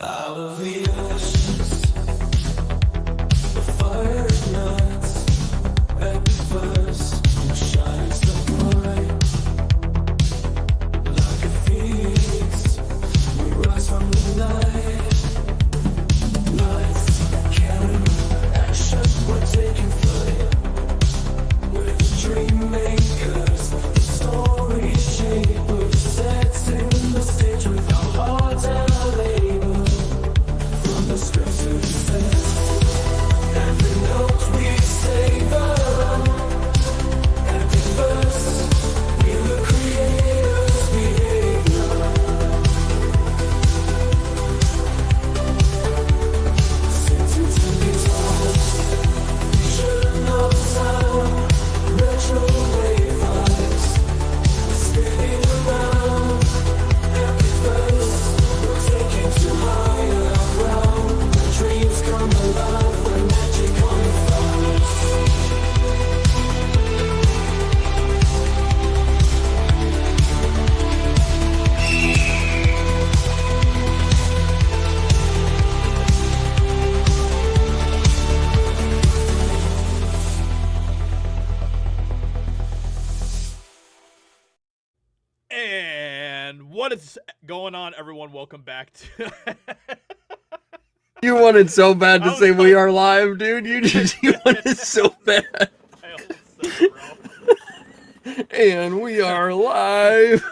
Out of the ashes, the fire ignites. EpicVerse shines the bright. Like a phoenix, we rise from the night. Lights, cannon, action, we're taking flight. We're the dream makers, the story shapers, setting the stage with our hearts and our labor. From the script to the set, every note we savor. EpicVerse, we're the creators' behavior. Sitting to guitars, vision of sound, retro wave vibes, spinning around. EpicVerse, we're taking to higher ground. The dreams come alive when magic unfolds. And what is going on, everyone? Welcome back to. You wanted so bad I to was say we like- are live, dude. You wanted so bad. I almost said it, bro. And we are live.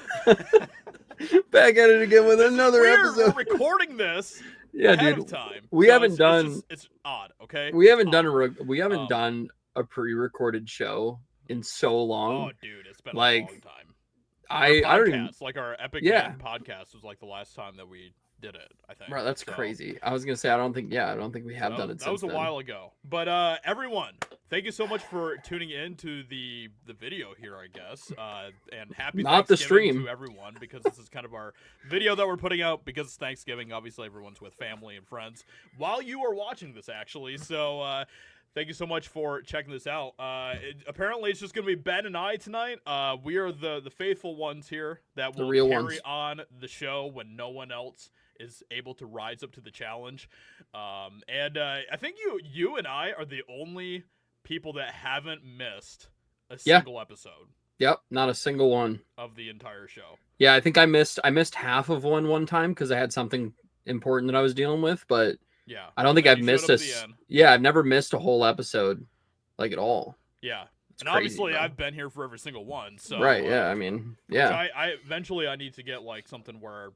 Back at it again with another We're episode. recording this Yeah, ahead dude. of time. We so haven't it's done- just- it's odd, okay? We haven't It's done odd. we haven't Um, done a pre-recorded show in so long. Oh, dude, it's been like, a long time. I don't even. Podcast, like our Epic Yeah. Man podcast was like the last time that we did it, I think. Bro, that's So- crazy. I was gonna say I don't think we have So, done it that since was a then. while ago. But everyone, thank you so much for tuning in to the video here, I guess. And happy Not the Thanksgiving stream. to everyone, because this is kind of our video that we're putting out because it's Thanksgiving. Obviously, everyone's with family and friends while you are watching this, actually. So thank you so much for checking this out. Apparently, it's just going to be Ben and I tonight. We are the faithful ones here that The will real carry ones. on the show when no one else is able to rise up to the challenge. And I think you and I are the only people that haven't missed a Yeah. single episode Yep, not a single one. of the entire show. Yeah, I think I missed half of one time because I had something important that I was dealing with, but Yeah. I don't think And I've you showed missed up at the end. Yeah, I've never missed a whole episode, like at all. Yeah. It's And crazy, obviously, bro. I've been here for every single one. So Right? Yeah, I mean, yeah. So I eventually I need to get like something where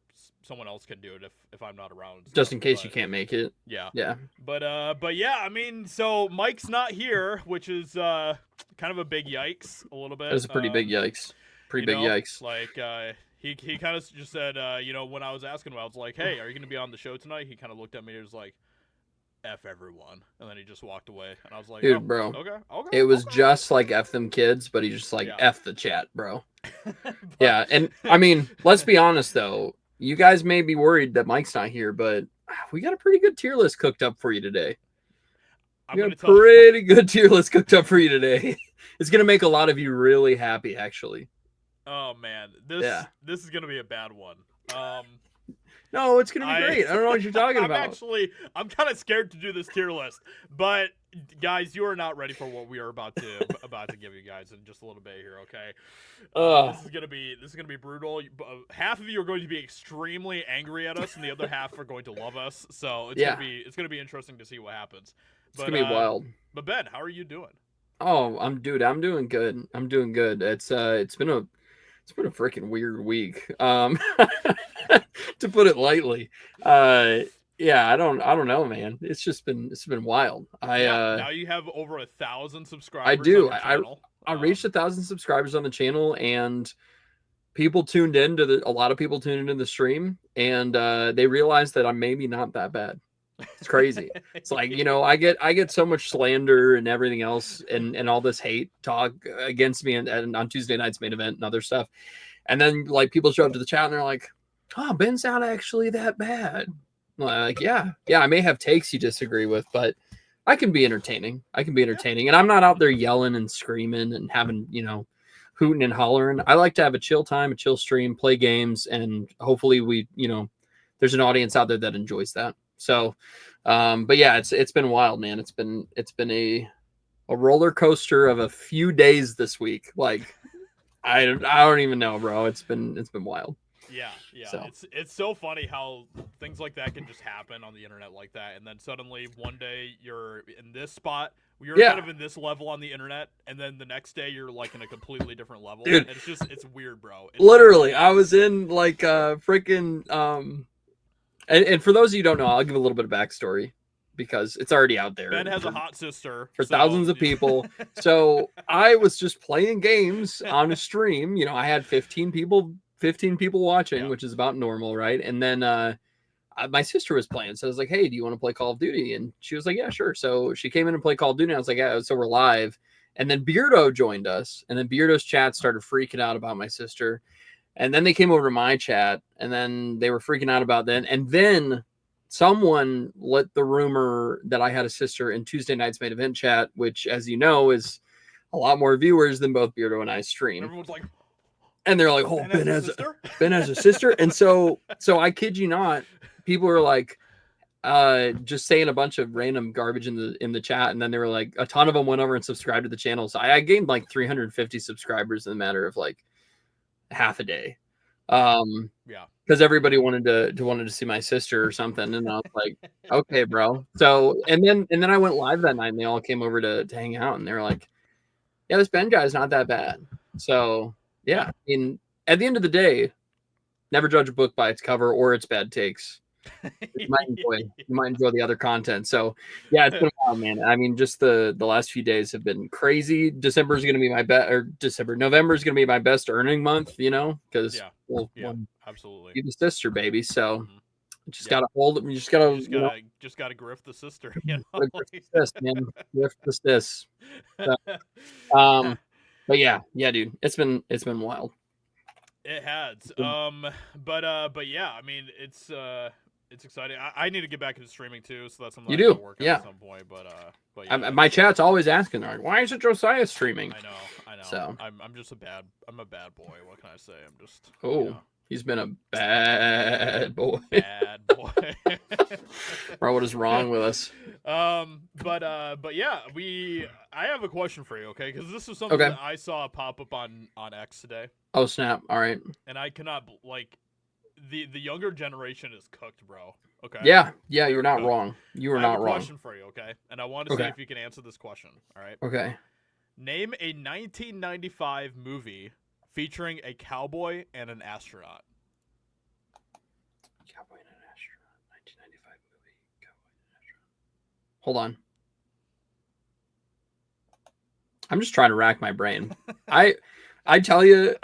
someone else can do it if I'm not around. and Just stuff, in case you but- can't make it. Yeah. Yeah. But yeah, I mean, so Mike's not here, which is kind of a big yikes, a little bit. That was a pretty big yikes. Pretty you big know, yikes. Like he kind of just said, when I was asking him, I was like, "Hey, are you going to be on the show tonight?" He kind of looked at me and was like, "F everyone," and then he just walked away. And I was like, Dude, "Oh, bro. okay." It was okay." just like F them kids, but he just like Yeah. F the chat, bro. But- Yeah, and I mean, let's be honest though. You guys may be worried that Mike's not here, but we got a pretty good tier list cooked up for you today. I'm We going got to a tell pretty good tier list cooked up for you today. It's gonna make a lot of you really happy, actually. Oh man, Yeah. this is going to be a bad one. No, it's gonna be great. I don't know what you're talking I'm about. I'm kind of scared to do this tier list, but guys, you are not ready for what we are about to give you guys in just a little bit here. Okay, Ugh. this is gonna be brutal. Half of you are going to be extremely angry at us, and the other half are going to love us. So it's gonna be interesting to see what happens. It's gonna be wild. But Ben, how are you doing? Oh, I'm doing good. I'm doing good. It's been a freaking weird week. To put it lightly. Yeah, I don't know, man. It's been wild. Now you have over 1,000 subscribers. I do. On your channel. I reached 1,000 subscribers on the channel, and a lot of people tuned into the stream, and they realized that I'm maybe not that bad. It's crazy. It's like, I get so much slander and everything else and all this hate talk against me and on Tuesday night's main event and other stuff. And then like people show up to the chat and they're like, "Oh, Ben's not actually that bad." I'm like, yeah, I may have takes you disagree with, but I can be entertaining. And I'm not out there yelling and screaming and having, hooting and hollering. I like to have a chill time, a chill stream, play games, and hopefully there's there's an audience out there that enjoys that. So, but yeah, it's been wild, man. It's been a roller coaster of a few days this week. Like, I don't even know, bro. It's been wild. Yeah. So. It's so funny how things like that can just happen on the internet like that, and then suddenly one day you're in this spot, you're kind of in this level on the internet, and then the next day you're like in a completely different level. Dude, it's weird, bro. Literally, I was in like freaking and for those of you who don't know, I'll give a little bit of backstory because it's already out there. Ben has a hot sister for thousands of people. So I was just playing games on a stream. You know, I had 15 people watching, which is about normal, right? And then my sister was playing, so I was like, "Hey, do you want to play Call of Duty?" And she was like, "Yeah, sure." So she came in and played Call of Duty. And I was like, "Yeah." So we're live, and then Beardo joined us, and then Beardo's chat started freaking out about my sister, and then they came over to my chat, and then they were freaking out about that, and then someone let the rumor that I had a sister in Tuesday night's main event chat, which, as you know, is a lot more viewers than both Beardo and I stream. Everyone's like, and they're like, "Oh, Ben has a sister." And so I kid you not, people were like, just saying a bunch of random garbage in the chat, and then they were like, a ton of them went over and subscribed to the channel. So I gained like 350 subscribers in a matter of like half a day. Because everybody wanted to see my sister or something, and I was like, "Okay, bro." So and then I went live that night, and they all came over to hang out, and they were like, "Yeah, this Ben guy's not that bad." So yeah, I mean, at the end of the day, never judge a book by its cover or its bad takes. You might enjoy the other content. So yeah, it's been a while, man. I mean, just the last few days have been crazy. November is going to be my best earning month, you know, because absolutely, be the sister, baby. So just gotta just gotta grift the sister, you know? Grift the sis. So, but yeah, dude, it's been wild. It has. But yeah, I mean, it's exciting. I need to get back into streaming too, so that's something I need to work on at some point. But yeah, my chat's always asking, like, "Why isn't Josiah streaming?" I know. So I'm just a bad boy. What can I say? I'm just he's been a bad boy. Bad boy. Bro, what is wrong with us? But yeah, I have a question for you, okay? Because this is something that I saw pop up on X today. Oh snap! All right. And I cannot the younger generation is cooked, bro. Okay. Yeah, you're not wrong. You are not wrong. I have a question for you, okay? And I want to see if you can answer this question. All right. Okay. Name a 1995 movie featuring a cowboy and an astronaut. Cowboy and an astronaut. 1995 movie. Cowboy and an astronaut. Hold on. I'm just trying to rack my brain. I tell you,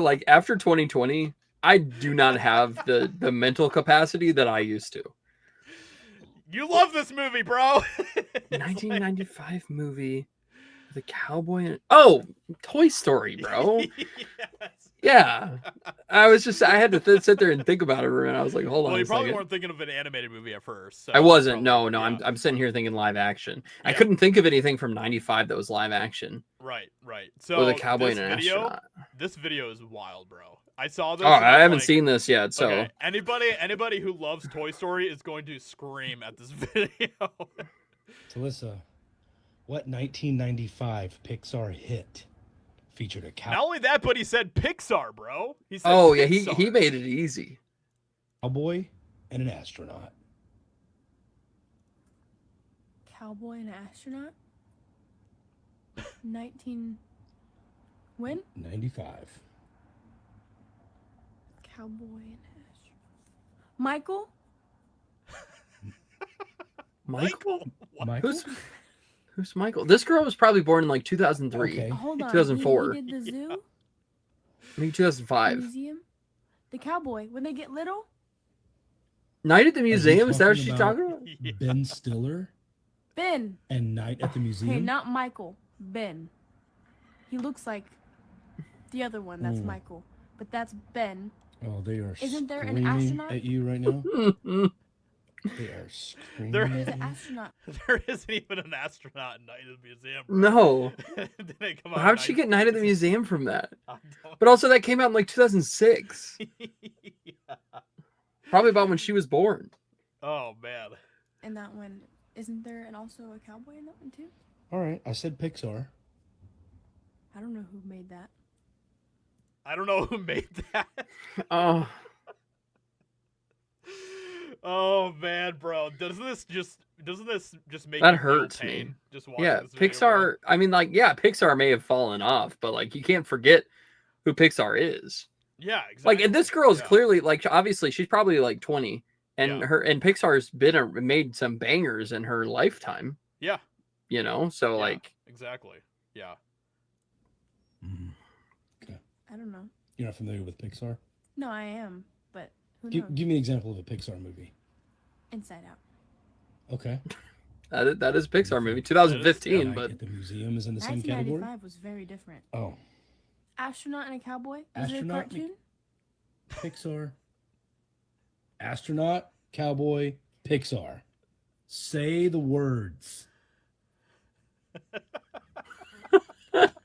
like after 2020, I do not have the mental capacity that I used to. You love this movie, bro. 1995 movie, the cowboy and Toy Story, bro. Yes. Yeah, I had to sit there and think about it for a minute. I was like, hold on. Well, you probably weren't thinking of an animated movie at first. So I wasn't. No. Yeah. I'm sitting here thinking live action. Yeah. I couldn't think of anything from '95 that was live action. Right. So with a cowboy and an astronaut. This video is wild, bro. I saw this. Oh, I haven't seen this yet. So anybody who loves Toy Story is going to scream at this video. Talissa, what 1995 Pixar hit featured a cowboy? Not only that, but he said Pixar, bro. He said Pixar. He made it easy. Cowboy and an astronaut. Cowboy and astronaut? 19... When? 95. Cowboy and astronaut. Michael? Michael? Michael? Who's Michael? This girl was probably born in like 2003. Okay. Hold on. 2004. He did the zoo? Maybe 2005. Museum? The cowboy. When they get little? Night at the Museum? Is that what she's talking about? Ben Stiller? Ben. And Night at the Museum? Hey, not Michael. Ben. He looks like the other one. That's Michael. But that's Ben. Oh, they are Isn't there screaming an astronaut? at you right now? They are screaming. There's an astronaut. There isn't even an astronaut in Night at the Museum. No. How'd she get Night at the Museum from that? But also that came out in like 2006. Yeah. Probably about when she was born. Oh man. And that one, isn't there and also a cowboy in that one too? All right, I said Pixar. I don't know who made that. I don't know who made that. Oh, Oh man, bro. Doesn't this just make that you feel hurts pain me. just watching Yeah, this video, bro? Pixar. I mean, like, yeah, Pixar may have fallen off, but like, you can't forget who Pixar is. Yeah, Like, exactly. and this girl is Yeah. clearly like, obviously, she's probably like 20, and Yeah. Pixar's made some bangers in her lifetime. Yeah. You know, so Yeah. like, Exactly. Yeah. Mm. Okay. I don't know. You're not familiar with Pixar? No, I am, but who knows? Give me an example of a Pixar movie. Inside Out. Okay. that is a Pixar movie, And 2015, I but get the museum is in the same category. 1995 was very different. Oh, Astronaut and a Cowboy? Was it a Astronaut and a- cartoon? Pixar. Astronaut, cowboy, Pixar. Say the words.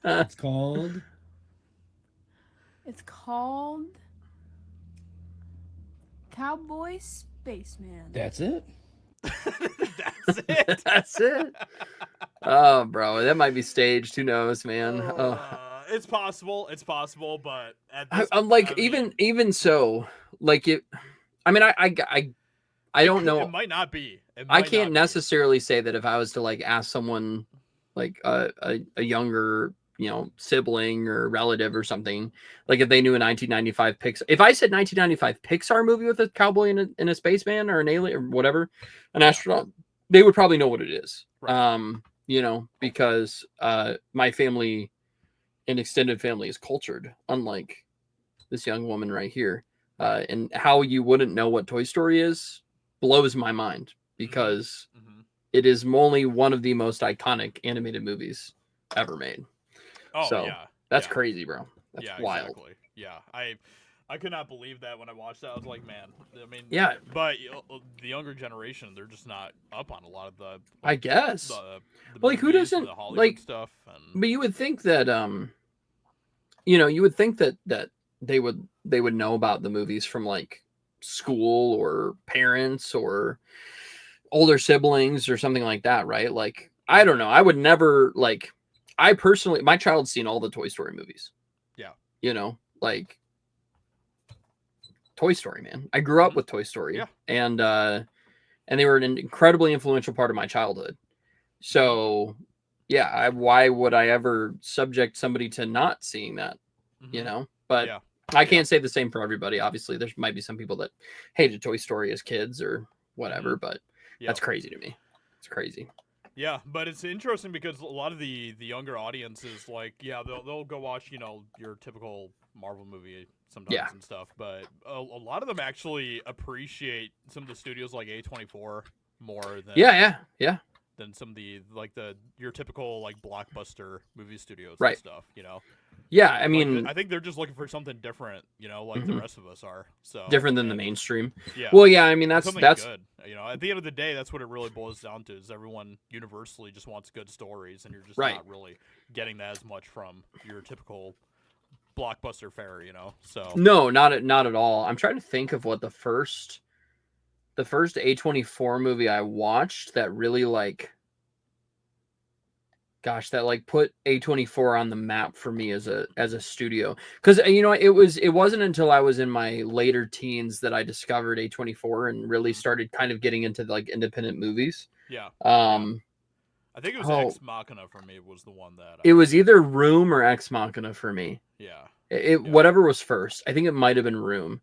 It's called. It's called Cowboy Spaceman. That's it. That's it. that's it. Oh, bro, that might be staged. Who knows, man? Oh. It's possible. It's possible, but at I, this, I'm like, I mean, even so, like it. I mean, I don't know. It might not be. It I might can't not be. necessarily say that if I was to like ask someone like a younger, sibling or relative or something, like if they knew a 1995 Pixar, if I said 1995 Pixar movie with a cowboy and a spaceman or an alien or whatever, an astronaut, they would probably know what it is. Right. Because my family and extended family is cultured, unlike this young woman right here. And how you wouldn't know what Toy Story is blows my mind because Mhm. it is only one of the most iconic animated movies ever made. Oh So, yeah. That's yeah. crazy, bro. That's Yeah, wild. exactly. Yeah, I could not believe that when I watched that. I was like, man. I mean, Yeah. But the younger generation, they're just not up on a lot of the. I guess. The Like, who movies and doesn't- the Hollywood like, stuff? And But you would think that you would think that they would know about the movies from like school or parents or older siblings or something like that, right? Like, I don't know. I would never like. I personally, my child's seen all the Toy Story movies. Yeah. Like Toy Story, man. I grew up with Toy Story, Yeah. and they were an incredibly influential part of my childhood. So, yeah, why would I ever subject somebody to not seeing that? Mhm. But Yeah. I can't say the same for everybody. Obviously, there might be some people that hated Toy Story as kids or whatever, but Yeah. that's crazy to me. It's crazy. Yeah, but it's interesting because a lot of the younger audiences, like, yeah, they'll go watch, your typical Marvel movie sometimes Yeah. and stuff, but a lot of them actually appreciate some of the studios like A24 more than Yeah. than some of the your typical like blockbuster movie studios Right. and stuff, Yeah, I Like, mean, I think they're just looking for something different, like the Mhm. rest of us are. So different than the and- mainstream. Yeah. Well, yeah, I mean something that's good. At the end of the day, that's what it really boils down to. Is everyone universally just wants good stories, and you're just Right. not really getting that as much from your typical blockbuster fare. So no, not at all. I'm trying to think of what the first A24 movie I watched that really that put A24 on the map for me as a studio. Because it wasn't until I was in my later teens that I discovered A24 and really started kind of getting into like independent movies. yeah, I think it was oh. Ex Machina for me was the one that It was either Room or Ex Machina for me. yeah. Whatever was first. I think it might have been Room.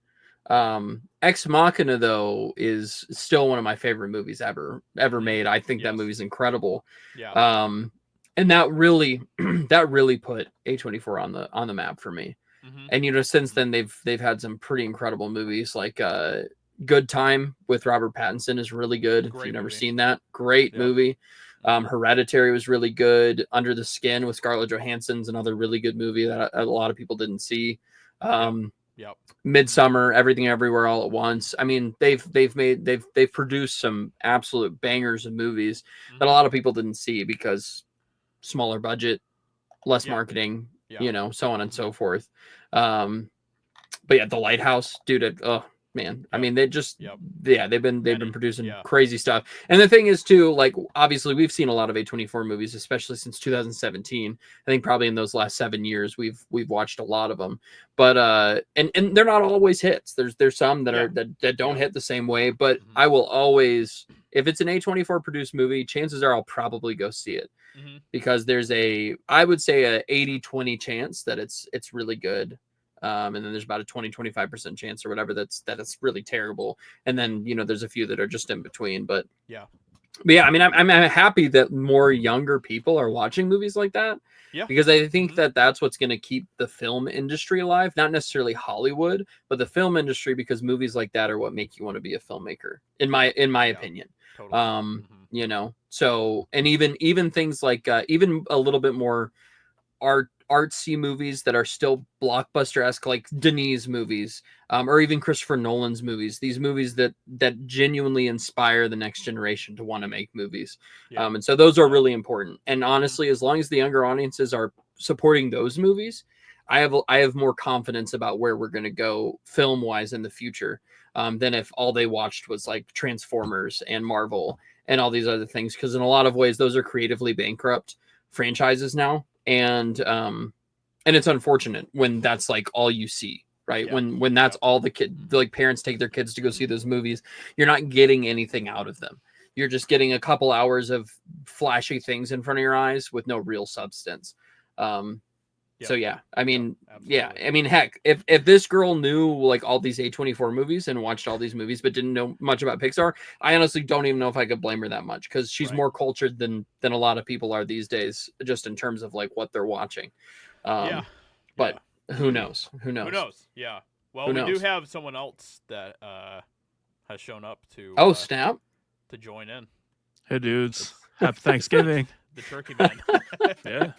Ex Machina though is still one of my favorite movies ever made. I think that Yes. movie's incredible. Yeah. And that really put A24 on the map for me. Mhm. And since then they've had some pretty incredible movies like Good Time with Robert Pattinson is really good. If Great you've never movie. seen that, great Yeah. movie. Hereditary was really good. Under the Skin with Scarlett Johansson's another really good movie that a lot of people didn't see. Yep. Midsummer, Everything Everywhere All at Once. I mean, they've produced some absolute bangers of movies that a lot of people didn't see because smaller budget, less Yeah. marketing, Yeah. so on and so forth. But yeah, The Lighthouse, dude. man. I Yep. mean, they just Yep. they've been And producing yeah. crazy stuff. And the thing is too, like obviously we've seen a lot of A24 movies, especially since 2017. I think probably in those last 7 years we've watched a lot of them. But and they're not always hits. There's some that Yeah. are that don't Yeah. hit the same way, but Mhm. I will always, if it's an A24 produced movie, chances are I'll probably go see it. Mhm. Because there's I would say a 80-20 chance that it's really good. And then there's about a 20-25% chance or whatever that it's really terrible. And then, there's a few that are just in between. But Yeah. yeah, I mean, I'm happy that more younger people are watching movies like that. Yeah. Because I think Mhm. that that's what's going to keep the film industry alive, not necessarily Hollywood, but the film industry, because movies like that are what make you want to be a filmmaker, in my Yeah. opinion. Totally. Mhm. So, and even things like even a little bit more artsy movies that are still blockbuster-esque, like Denis movies, or even Christopher Nolan's movies. These movies that genuinely inspire the next generation to want to make movies. Yeah. And so those are Yeah. really important. And honestly, as long as the younger audiences are supporting those movies, I have more confidence about where we're going to go film-wise in the future, than if all they watched was like Transformers and Marvel and all these other things. Because in a lot of ways, those are creatively bankrupt franchises now. And it's unfortunate when that's like all you see, right? Yeah. When that's Yep. all like parents take their kids to go see those movies, you're not getting anything out of them. You're just getting a couple hours of flashy things in front of your eyes with no real substance. So yeah, I mean, yeah, Absolutely. I mean, heck, if this girl knew like all these A24 movies and watched all these movies but didn't know much about Pixar, I honestly don't even know if I could blame her that much, because she's Right. more cultured than a lot of people are these days, just in terms of like what they're watching. Yeah. But Yeah. who knows? Who Who knows? knows? Yeah. Well, Who we do knows? have someone else that has shown up to Oh, snap! to join in. Hey, dudes. It's Happy Thanksgiving. the Turkey Man. Yeah.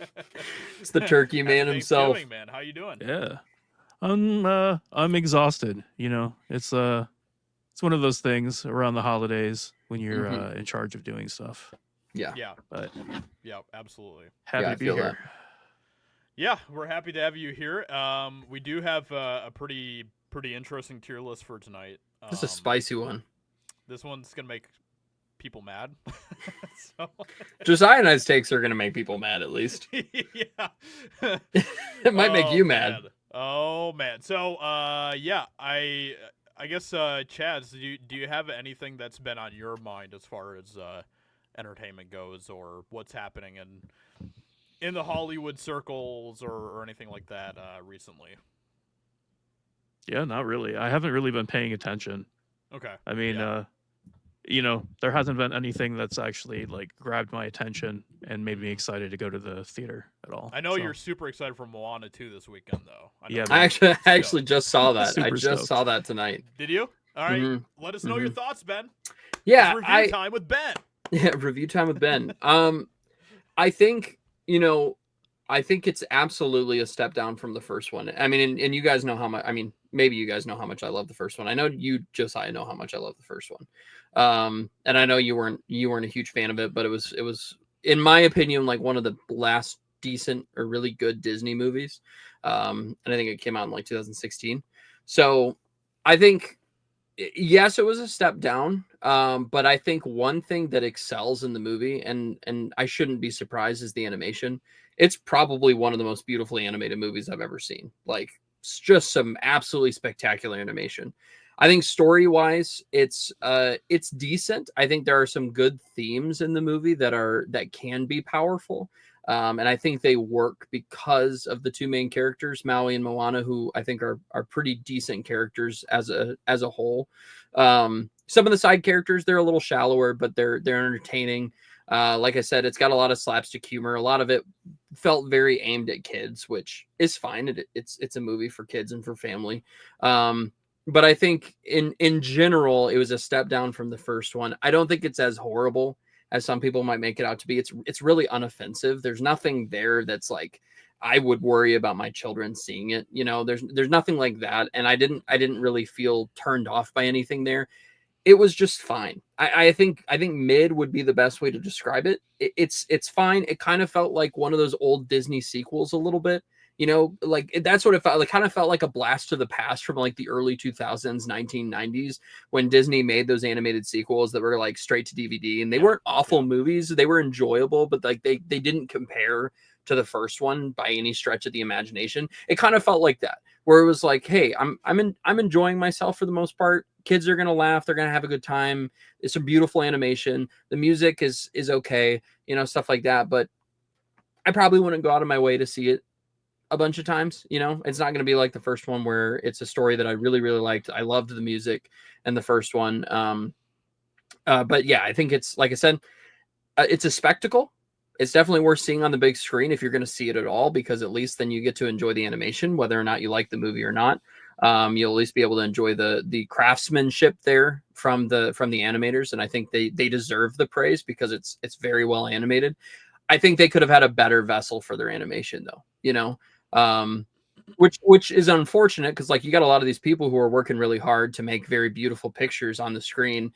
It's the Turkey Man Happy himself. Thanksgiving, man. How you doing? Yeah. I'm exhausted, It's one of those things around the holidays when you're in charge of doing stuff. Yeah. Yeah. But Yeah. Absolutely. happy Yeah, I to be feel here. that. Yeah, we're happy to have you here. We do have a pretty interesting tier list for tonight. This is a spicy one. This one's gonna make people mad. So Josiah and I's takes are gonna make people mad, at least. yeah, It might make you mad. man. Oh man. So yeah, I guess Chaz, do you have anything that's been on your mind as far as entertainment goes, or what's happening in the Hollywood circles or anything like that recently? Yeah, not really. I haven't really been paying attention. Okay. I mean, Yeah. there hasn't been anything that's actually like grabbed my attention and made me excited to go to the theater at all. I know So, you're super excited for Moana 2 this weekend, though. I know Yeah, that. I man. actually just saw that. I Super just stoked. saw that tonight. Did you? All right. Mhm. Let us know your thoughts, Ben. Yeah, It's review time with Ben. Yeah, review time with Ben. I think, I think it's absolutely a step down from the first one. I mean, and you guys know how much, I mean, maybe you guys know how much I love the first one. I know you, Josiah, know how much I love the first one. And I know you weren't a huge fan of it, but it was, in my opinion, like one of the last decent or really good Disney movies. And I think it came out in like 2016. So I think, yes, it was a step down. But I think one thing that excels in the movie, and I shouldn't be surprised, is the animation. It's probably one of the most beautifully animated movies I've ever seen. Like, it's just some absolutely spectacular animation. I think story-wise, it's decent. I think there are some good themes in the movie that can be powerful. And I think they work because of the two main characters, Maui and Moana, who I think are pretty decent characters as a whole. Some of the side characters, they're a little shallower, but they're entertaining. Like I said, it's got a lot of slapstick humor. A lot of it felt very aimed at kids, which is fine. It's a movie for kids and for family. But I think in general, it was a step down from the first one. I don't think it's as horrible as some people might make it out to be. It's really unoffensive. There's nothing there that's like I would worry about my children seeing it. There's nothing like that. And I didn't really feel turned off by anything there. It was just fine. I think mid would be the best way to describe it. It's fine. It kind of felt like one of those old Disney sequels a little bit, You know, like that's what it felt like. Kind of felt like a blast to the past from like the early 2000s, 1990s, when Disney made those animated sequels that were like straight to DVD, and they weren't awful movies. They were enjoyable, but like they didn't compare to the first one by any stretch of the imagination. It kind of felt like that, where it was like, hey, I'm enjoying myself for the most part. Kids are gonna laugh, they're gonna have a good time. It's a beautiful animation. The music is okay, you know, stuff like that. But I probably wouldn't go out of my way to see it a bunch of times. You know, it's not going to be like the first one where it's a story that I really, really liked. I loved the music and the first one. But yeah, I think it's, like I said, it's a spectacle. It's definitely worth seeing on the big screen if you're going to see it at all, because at least then you get to enjoy the animation, whether or not you like the movie or not. You'll at least be able to enjoy the craftsmanship there from the animators, and I think they deserve the praise because it's very well animated. I think they could have had a better vessel for their animation, though. You know, which is unfortunate because like you got a lot of these people who are working really hard to make very beautiful pictures on the screen,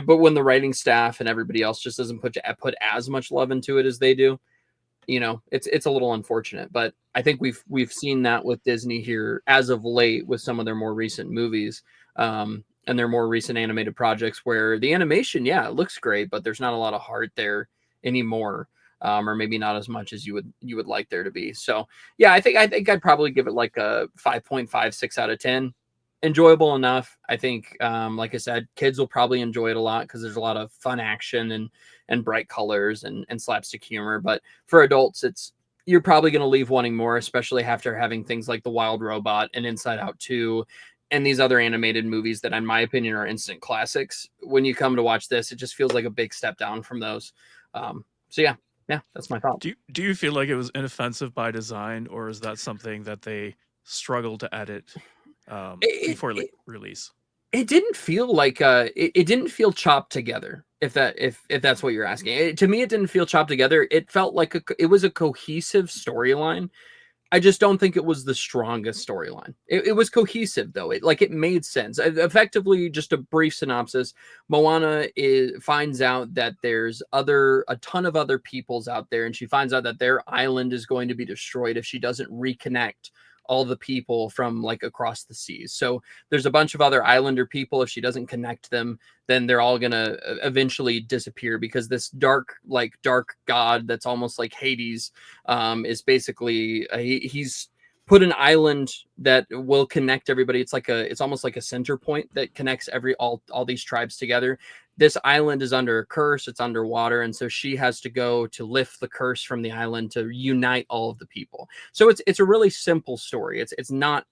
but when the writing staff and everybody else just doesn't put as much love into it as they do, you know, it's a little unfortunate. But I think we've seen that with Disney here as of late with some of their more recent movies. And their more recent animated projects where the animation, yeah, it looks great, but there's not a lot of heart there anymore. Or maybe not as much as you would like there to be. So yeah, I think I'd probably give it like a 5.56 out of 10. Enjoyable enough. I think, like I said, kids will probably enjoy it a lot because there's a lot of fun action and bright colors and slapstick humor. But for adults, you're probably going to leave wanting more, especially after having things like The Wild Robot and Inside Out 2 and these other animated movies that, in my opinion, are instant classics. When you come to watch this, it just feels like a big step down from those. So yeah, that's my thought. Do you feel like it was inoffensive by design, or is that something that they struggled to edit before release? It didn't feel like it didn't feel chopped together. If that's what you're asking, to me, it didn't feel chopped together. It felt like it was a cohesive storyline. I just don't think it was the strongest storyline. It was cohesive though. It made sense. Effectively, just a brief synopsis. Moana finds out that there's a ton of other peoples out there, and she finds out that their island is going to be destroyed if she doesn't reconnect all the people from like across the seas. So there's a bunch of other islander people. If she doesn't connect them, then they're all gonna eventually disappear, because this dark god that's almost like Hades is basically he's put an island that will connect everybody. It's almost like a center point that connects all these tribes together. This island is under a curse, it's underwater, and so she has to go to lift the curse from the island to unite all of the people. So it's a really simple story. It's not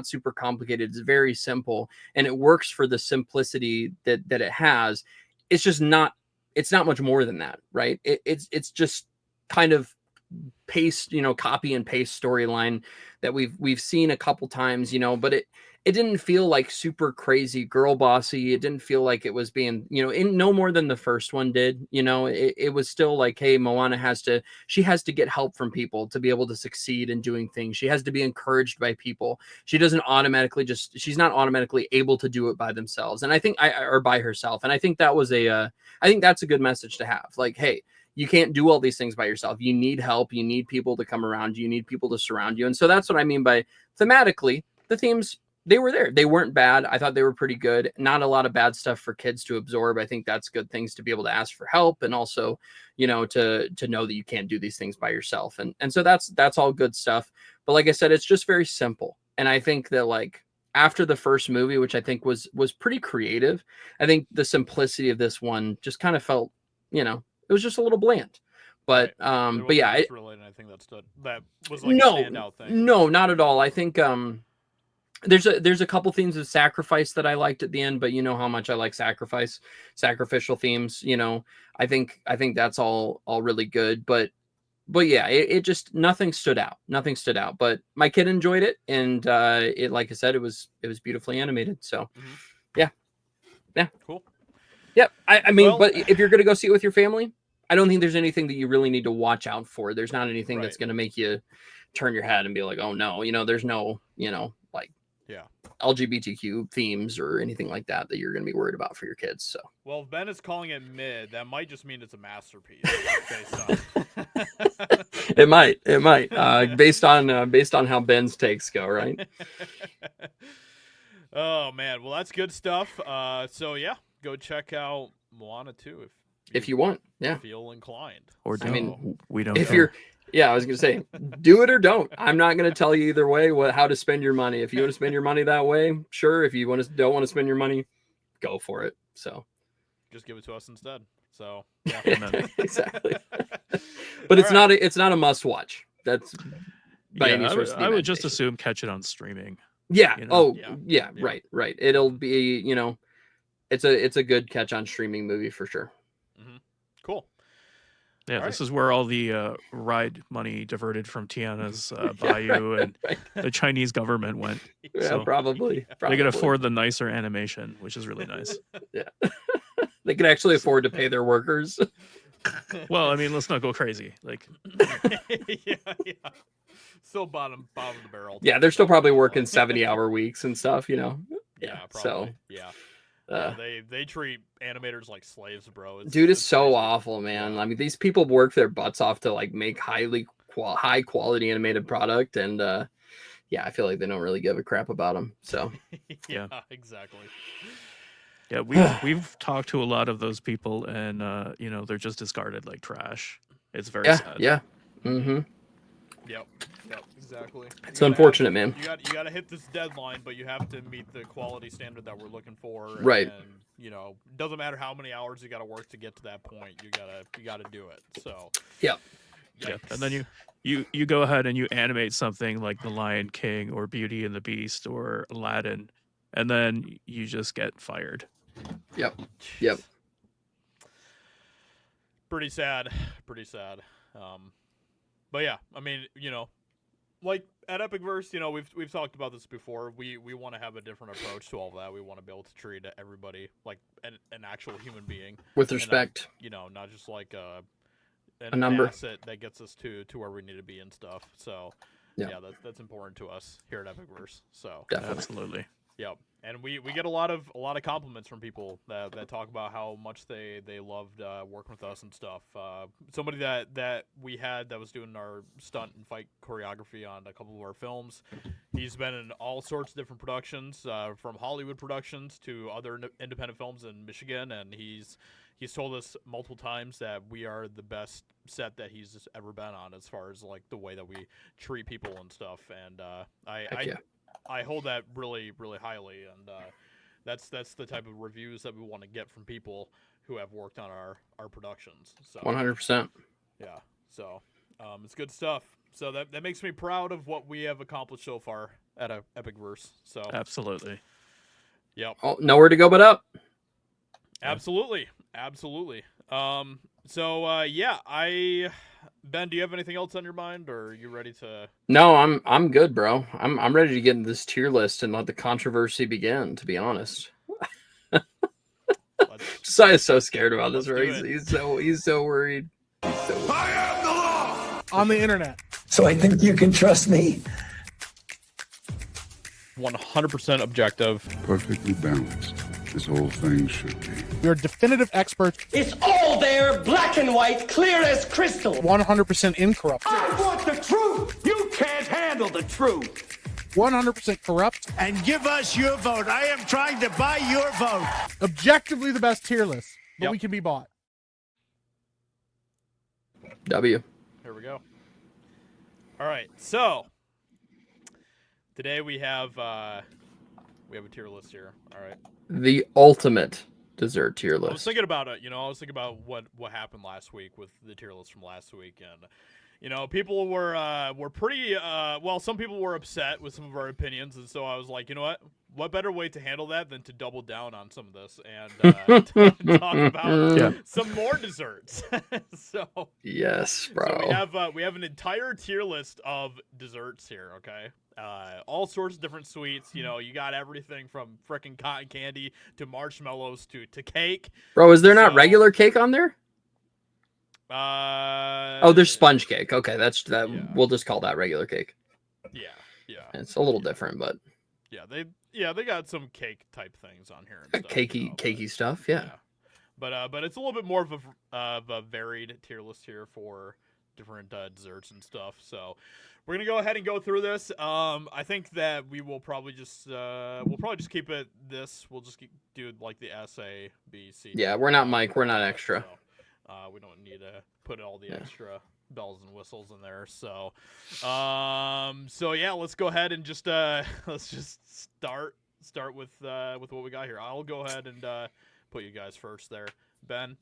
super complicated. It's very simple, and it works for the simplicity that it has. It's just not much more than that, right? It's just kind of copy and paste storyline that we've seen a couple times, but it didn't feel like super crazy girl bossy. It didn't feel like it was being, in no more than the first one did. It was still like, hey, Moana has to get help from people to be able to succeed in doing things. She has to be encouraged by people. She's not automatically able to do it by themselves. And I think or by herself. And I think that's a good message to have. Like, hey, you can't do all these things by yourself. You need help. You need people to come around you. You need people to surround you. And so that's what I mean by thematically, the themes, they were there. They weren't bad. I thought they were pretty good. Not a lot of bad stuff for kids to absorb. I think that's good things to be able to ask for help, and also, to know that you can't do these things by yourself. And so that's all good stuff. But like I said, it's just very simple. And I think that like after the first movie, which I think was pretty creative, I think the simplicity of this one just kind of felt, it was just a little bland. But right. But yeah, really anything that was like a standout thing. No, not at all. I think there's a couple themes of sacrifice that I liked at the end, but you know how much I like sacrificial themes. I think that's all really good. But yeah, it just nothing stood out. But my kid enjoyed it, and like I said, it was beautifully animated. So yeah. Cool. Yep. I mean, but if you're gonna go see it with your family, I don't think there's anything that you really need to watch out for. There's not anything that's gonna make you turn your head and be like, oh no, there's no, like LGBTQ themes or anything like that you're going to be worried about for your kids. So, Well, if Ben is calling it mid, that might just mean it's a masterpiece based on. it might, based on how Ben's takes go, right? Oh man, well that's good stuff. So yeah, go check out Moana 2 If you want, yeah. feel inclined. Or I mean, we don't. if know. you're, yeah, I was gonna say, do it or don't. I'm not gonna tell you either way how to spend your money. If you want to spend your money that way, sure. If you don't want to spend your money, go for it. So, just give it to us instead. So yeah, exactly. But it's not a must watch. That's by any stretch of the I would just imagination. assume catch it on streaming. Yeah. you know? Oh, Yeah. yeah. Right. It'll be, it's a good catch on streaming movie for sure. cool. Yeah, All this is where all the ride money diverted from Tiana's Bayou and Right. the Chinese government went. Yeah, So probably. they could afford the nicer animation, which is really nice. They could actually afford to pay their workers. Well, I mean, let's not go crazy. Like, yeah. Still bottom of the barrel. Yeah, they're still probably working 70-hour weeks and stuff, Yeah, So, probably. Yeah. uh, They treat animators like slaves, bro. dude, it's so crazy. awful, man. Yeah. I mean, these people work their butts off to like make high quality animated product, and yeah, I feel like they don't really give a crap about them. So, yeah, exactly. yeah, we've talked to a lot of those people, and they're just discarded like trash. It's very sad. yeah. Mm-hmm. Yep, exactly. It's unfortunate, man. You got to hit this deadline, but you have to meet the quality standard that we're looking for. Right. And doesn't matter how many hours you got to work to get to that point. You gotta do it. So. Yep. Yeah, and then you go ahead and you animate something like The Lion King or Beauty and the Beast or Aladdin, and then you just get fired. Yep. Pretty sad. But yeah, I mean, like at EpicVerse, we've talked about this before. We want to have a different approach to all of that. We want to be able to treat everybody like an actual human being With respect. and, not just like A number. an asset that gets us to where we need to be and stuff. So Yeah. that's important to us here at EpicVerse. So Definitely. Absolutely. yep, and we get a lot of compliments from people that talk about how much they loved working with us and stuff. Somebody that we had that was doing our stunt and fight choreography on a couple of our films. He's been in all sorts of different productions, from Hollywood productions to other independent films in Michigan, and he's told us multiple times that we are the best set that he's ever been on as far as like the way that we treat people and stuff. And I hold that really, really highly, and that's the type of reviews that we want to get from people who have worked on our productions. So 100%. yeah, so it's good stuff. So that makes me proud of what we have accomplished so far at EpicVerse. So Absolutely. yep, Oh, nowhere to go but up. absolutely. So Ben, do you have anything else on your mind, or are you ready to? No, I'm good, bro. I'm ready to get into this tier list and let the controversy begin, to be honest. Josiah is so scared about this, Let's right? do it. He's so worried. He's so worried. I am the law! On the internet. So I think you can trust me. 100% objective. Perfectly balanced, as all things should be. We're definitive experts, It's all there, black and white, clear as crystal. 100% incorrupt, I want the truth. You can't handle the truth. 100% corrupt, And give us your vote. I am trying to buy your vote. objectively the best tier list, but Yep. we can be bought. W. Here we go. All right, so today we have a tier list here. All right. The ultimate dessert tier I was list. thinking about it. I was thinking about what happened last week with the tier list from last week, and people were pretty well. Some people were upset with some of our opinions, and so I was like, you know what better way to handle that than to double down on some of this and talk about some more desserts. So Yes, bro. So we have an entire tier list of desserts here. Okay. All sorts of different sweets. You got everything from frickin' cotton candy to marshmallows to cake. Bro, is there not So- regular cake on there? Oh, there's sponge cake. Okay, that's that. Yeah. We'll just call that regular cake. Yeah. It's a little different, but Yeah, Yeah, they got some cake type things on here. And stuff, Cakey stuff. Yeah. But it's a little bit more of a varied tier list here for different desserts and stuff. So we're gonna go ahead and go through this. I think that we will probably just keep it this. We'll just do like the S, A, B, C. Yeah, D, we're not Mike. We're not extra. So, we don't need to put all the extra bells and whistles in there. So, yeah, let's go ahead and just let's just start with what we got here. I'll go ahead and put you guys first there. Ben,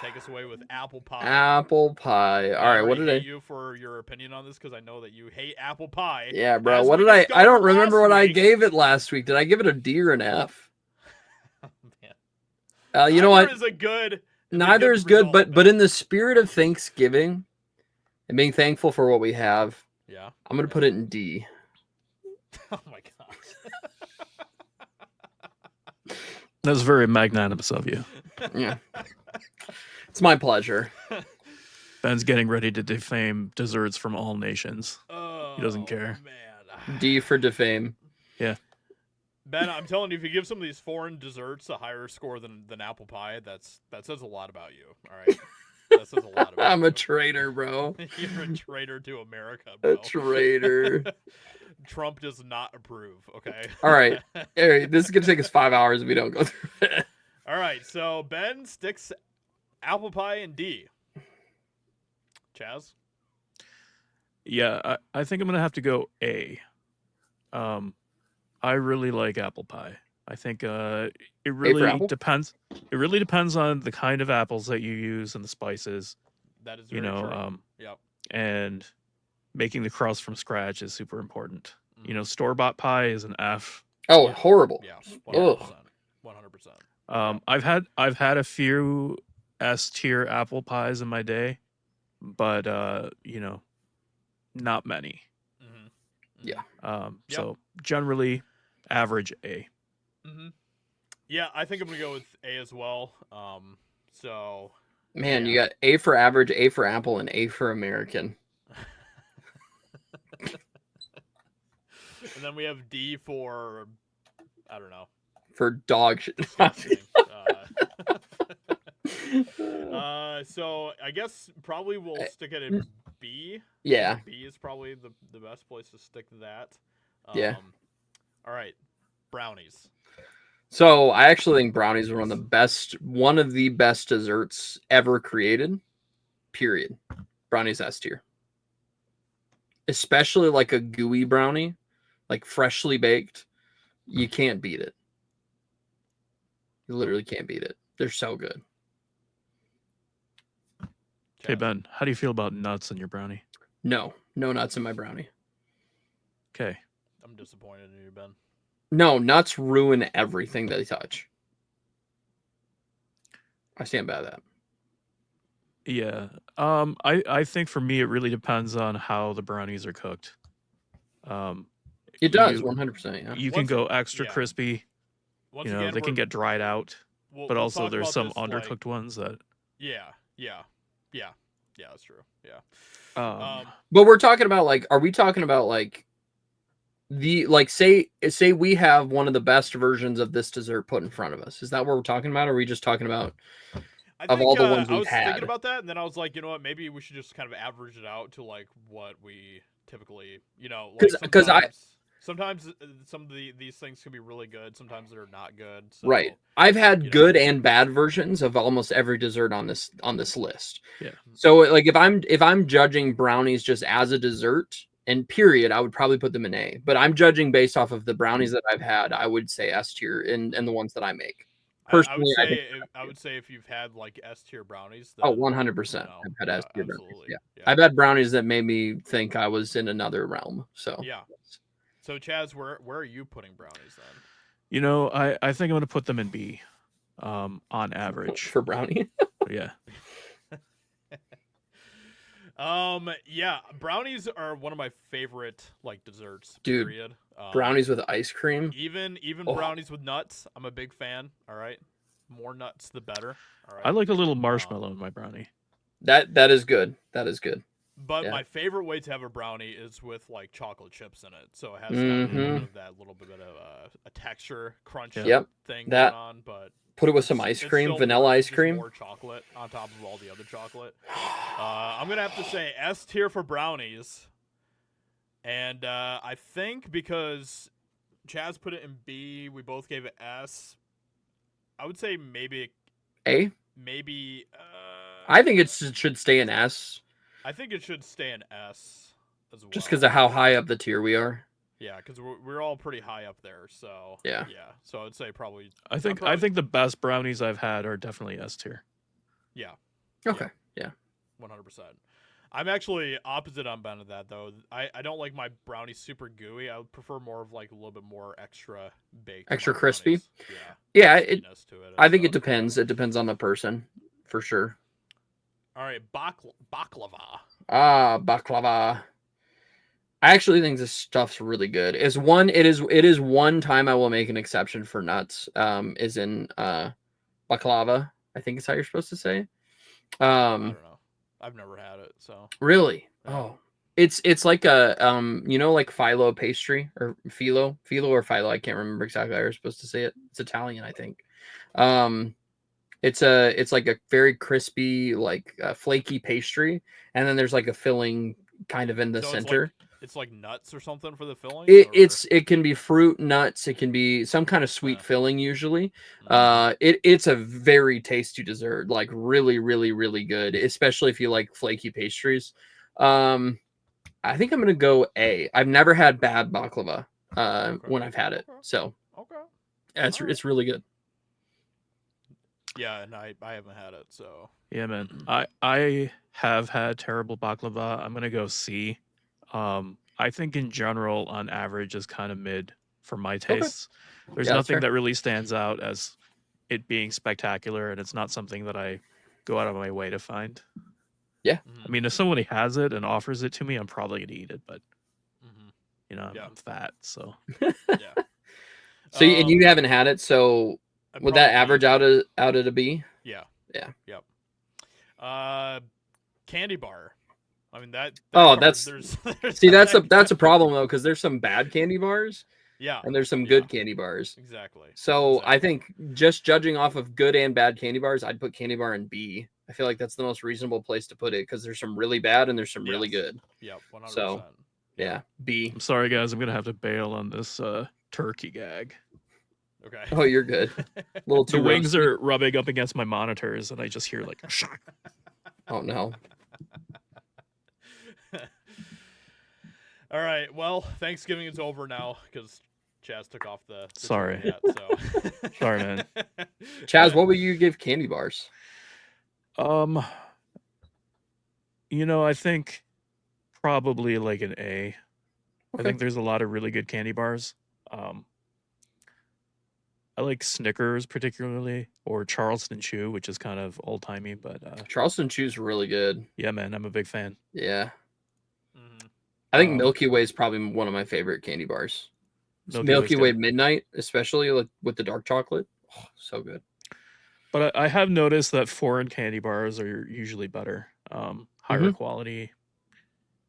take us away with apple pie. Apple pie. All right, what did I? You for your opinion on this because I know that you hate apple pie. Yeah, bro. What did I? I don't remember what I gave it last week. Did I give it a D or an F? Man. You know what? Is a good. Neither is good, but in the spirit of Thanksgiving and being thankful for what we have, yeah, I'm gonna put it in D. Oh my god. That's very magnanimous of you. Yeah. It's my pleasure. Ben's getting ready to defame desserts from all nations. Oh, he doesn't care. Man. D for defame. Yeah. Ben, I'm telling you, if you give some of these foreign desserts a higher score than apple pie, that says a lot about you. All right. That says a lot about I'm you. a traitor, bro. You're a traitor to America, bro. A traitor. Trump does not approve, okay? All right. This is going to take us 5 hours if we don't go through it. All right. So Ben sticks apple pie in D. Chaz? Yeah, I think I'm going to have to go A. I really like apple pie. I think it really depends. It really depends on the kind of apples that you use and the spices. That is very true. Yep. And making the crust from scratch is super important. You know, store-bought pie is an F. Oh, horrible. Yeah, 100%. 100%. I've had a few S tier apple pies in my day, but you know, not many. Yeah. So generally average A. Mm-hmm. Yeah, I think I'm gonna go with A as well. So man, you got A for average, A for apple, and A for American. And then we have D for I don't know. For dog shit. So I guess probably we'll stick it in B. Yeah. B is probably the best place to stick that. Yeah. All right. Brownies. So I actually think brownies are one of the best desserts ever created. Period. Brownies S tier. Especially like a gooey brownie, like freshly baked. You can't beat it. You literally can't beat it. They're so good. Hey Ben, how do you feel about nuts in your brownie? No nuts in my brownie. Okay. I'm disappointed in you, Ben. No, nuts ruin everything they touch. I stand by that. Yeah. I think for me it really depends on how the brownies are cooked. It does 100%. Yeah. You can go extra crispy. Once you know, again, they can get dried out. But we'll also talk there's about some this, undercooked ones that Yeah, that's true. Yeah. But we're talking about like, are we talking about like say we have one of the best versions of this dessert put in front of us? Is that what we're talking about? Or are we just talking about all the ones we've had? I was thinking about that, and then I was like, you know what? Maybe we should just kind of average it out to like what we typically, you know, because sometimes some of these things can be really good. Sometimes they're not good. So, right. I've had good and bad versions of almost every dessert on this list. Yeah. So like if I'm judging brownies just as a dessert and period, I would probably put them in A. But I'm judging based off of the brownies that I've had. I would say S tier and the ones that I make. Personally, I would say if you've had like S tier brownies. Then, 100%. I've had S tier brownies. Yeah. Yeah. I've had brownies that made me think I was in another realm. So yeah. So Chaz, where are you putting brownies then? You know, I think I'm gonna put them in B, on average for brownie. Yeah. Yeah, brownies are one of my favorite like desserts. Dude, period. Brownies with ice cream. Even brownies with nuts. I'm a big fan. All right, more nuts the better. All right. I like a little marshmallow in my brownie. That is good. That is good. But Yeah. my favorite way to have a brownie is with like chocolate chips in it, so it has kind of a little bit of that little bit of a texture crunch Yep. thing That- going on. But Put it with some ice it's cream, still vanilla more, ice just cream. more chocolate on top of all the other chocolate. I'm gonna have to say S tier for brownies, and I think because Chaz put it in B, we both gave it S. I would say maybe. Maybe. I think it should stay in S. I think it should stay in S as well. Just because of how high up the tier we are. Yeah, because we're all pretty high up there. So yeah. So I'd say probably. I think the best brownies I've had are definitely S tier. Yeah. Okay. Yeah. 100%. I'm actually opposite on Ben of that though. I don't like my brownies super gooey. I would prefer more of like a little bit more extra baked. Extra crispy. Yeah. Yeah. I think it depends. It depends on the person, for sure. All right, baklava. Baklava. I actually think this stuff's really good. It is one time I will make an exception for nuts. Is in baklava. I think is how you're supposed to say. I don't know. I've never had it, so. Really? Yeah. Oh. It's like a like phyllo pastry or phyllo or phyllo. I can't remember exactly how you're supposed to say it. It's Italian, I think. It's like a very crispy, like flaky pastry, and then there's like a filling kind of in the center. It's like nuts or something for the filling. It can be fruit, nuts. It can be some kind of sweet filling. Usually, it's a very tasty dessert. Like really, really, really good. Especially if you like flaky pastries. I think I'm gonna go A. I've never had bad baklava when I've had it, so it's really good. Yeah, and I haven't had it, so. Yeah, man. I have had terrible baklava. I'm gonna go C. I think in general, on average, is kind of mid for my tastes. There's nothing that really stands out as it being spectacular, and it's not something that I go out of my way to find. Yeah. I mean, if somebody has it and offers it to me, I'm probably gonna eat it, but I'm fat, so. Yeah. So and you haven't had it, so would that average out at a B? Yeah. Yeah. Yep. Candy bar. I mean that there's see that's a problem though, because there's some bad candy bars. Yeah. And there's some good candy bars. Exactly. So I think just judging off of good and bad candy bars, I'd put candy bar in B. I feel like that's the most reasonable place to put it because there's some really bad and there's some really good. Yep. 100%. So yeah, B. I'm sorry, guys. I'm gonna have to bail on this turkey gag. Okay. Oh, you're good. Little too the wings are rubbing up against my monitors, and I just hear like shock. Oh no. All right. Well, Thanksgiving is over now because Chaz took off the Sorry. Yet, so. Sorry, man. Chaz, what would you give candy bars? I think probably like an A. I think there's a lot of really good candy bars. I like Snickers particularly, or Charleston Chew, which is kind of old timey, but Charleston Chew's really good. Yeah, man, I'm a big fan. Yeah. I think Milky Way is probably one of my favorite candy bars. Milky Way Midnight, especially like with the dark chocolate. Oh, so good. But I have noticed that foreign candy bars are usually better, higher quality.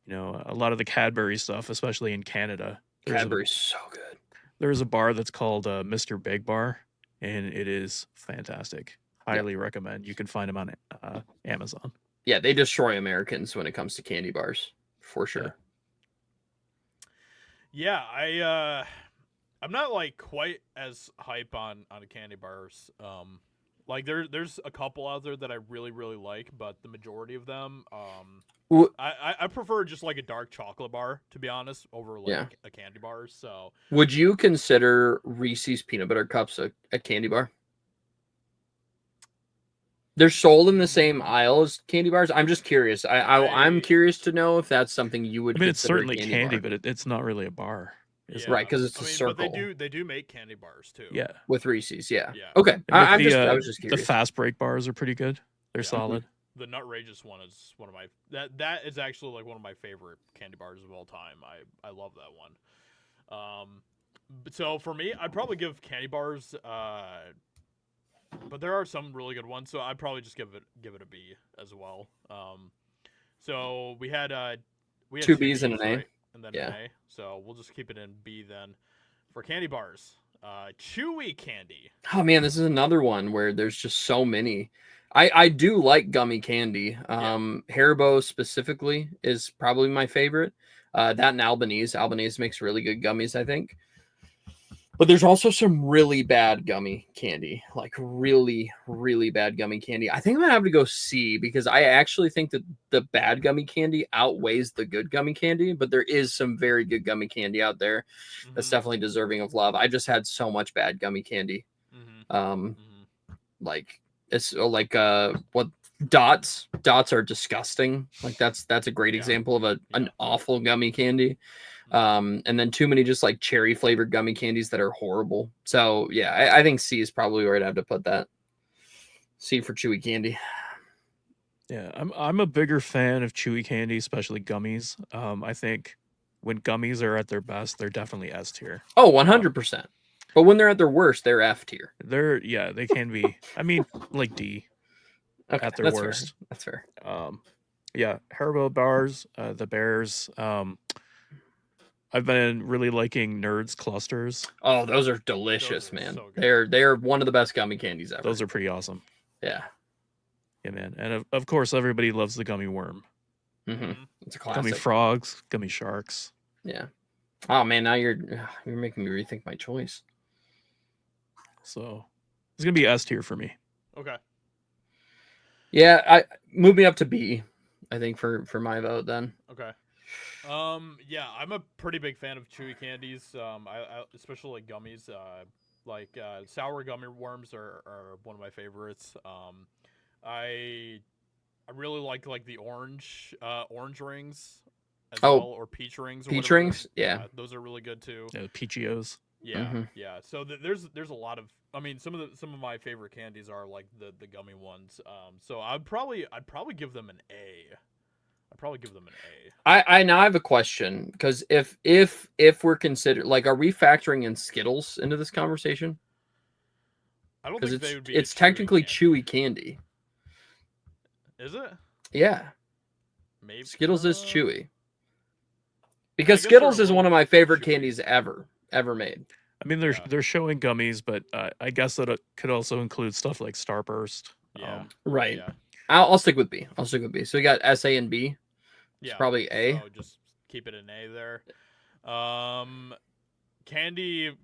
A lot of the Cadbury stuff, especially in Canada. Cadbury's so good. There's a bar that's called Mr. Big Bar, and it is fantastic. Highly recommend. You can find them on Amazon. Yeah, they destroy Americans when it comes to candy bars, for sure. Yeah, I'm not like quite as hype on candy bars. Like there's a couple out there that I really really like, but the majority of them, I prefer just like a dark chocolate bar, to be honest, over like a candy bar. So would you consider Reese's peanut butter cups a candy bar? They're sold in the same aisle as candy bars. I'm just curious. I'm curious to know if that's something you would. I mean, it's consider certainly candy, bar. but it's not really a bar. Right, because it's a circle. But they do make candy bars too. Yeah, with Reese's. Yeah. Okay. I was just curious. The fast break bars are pretty good. They're solid. The Nutrageous one is one of my that is actually like one of my favorite candy bars of all time. I love that one. So for me, I'd probably give candy bars. But there are some really good ones, so I'd probably just give it a B as well. So we had Two B's and an A. right? And then an A. So we'll just keep it in B then. For candy bars, chewy candy. Oh man, this is another one where there's just so many. I do like gummy candy. Haribo specifically is probably my favorite. That and Albanese. Albanese makes really good gummies, I think. But there's also some really bad gummy candy, like really, really bad gummy candy. I think I'm gonna have to go C because I actually think that the bad gummy candy outweighs the good gummy candy. But there is some very good gummy candy out there that's definitely deserving of love. I just had so much bad gummy candy. Like it's like what dots are disgusting. Like that's a great example of an awful gummy candy. And then too many just like cherry flavored gummy candies that are horrible. So yeah, I think C is probably where I'd have to put that. C for chewy candy. Yeah, I'm a bigger fan of chewy candy, especially gummies. I think when gummies are at their best, they're definitely S tier. Oh, 100%. But when they're at their worst, they're F tier. They can be. I mean, like D at their worst. Fair. That's fair. Yeah, Haribo bars, the Bears. I've been really liking Nerds clusters. Oh, those are delicious, man. So they're one of the best gummy candies ever. Those are pretty awesome. Yeah. Yeah, man. And of course, everybody loves the gummy worm. It's a classic. Gummy frogs, gummy sharks. Yeah. Oh man, now you're making me rethink my choice. So it's gonna be S tier for me. Okay. Yeah, I move me up to B, I think for my vote then. Okay. Yeah, I'm a pretty big fan of chewy candies. I especially like gummies. Sour gummy worms are one of my favorites. I really like the orange rings as well, or peach rings. Peach rings, yeah, those are really good too. Yeah, Peachios. Yeah, yeah. So there's a lot of. I mean, some of my favorite candies are like the gummy ones. So I'd probably give them an A. I'd probably give them an A. I now have a question because if we're considered like, are we factoring in Skittles into this conversation? I don't think they would be. It's technically chewy candy. Is it? Yeah. Maybe Skittles is chewy. Because Skittles is one of my favorite candies ever made. I mean, they're showing gummies, but I guess that it could also include stuff like Starburst. Yeah. Right. Yeah. I'll stick with B. So we got S, A, and B. It's probably A. So just keep it an A there. Candy.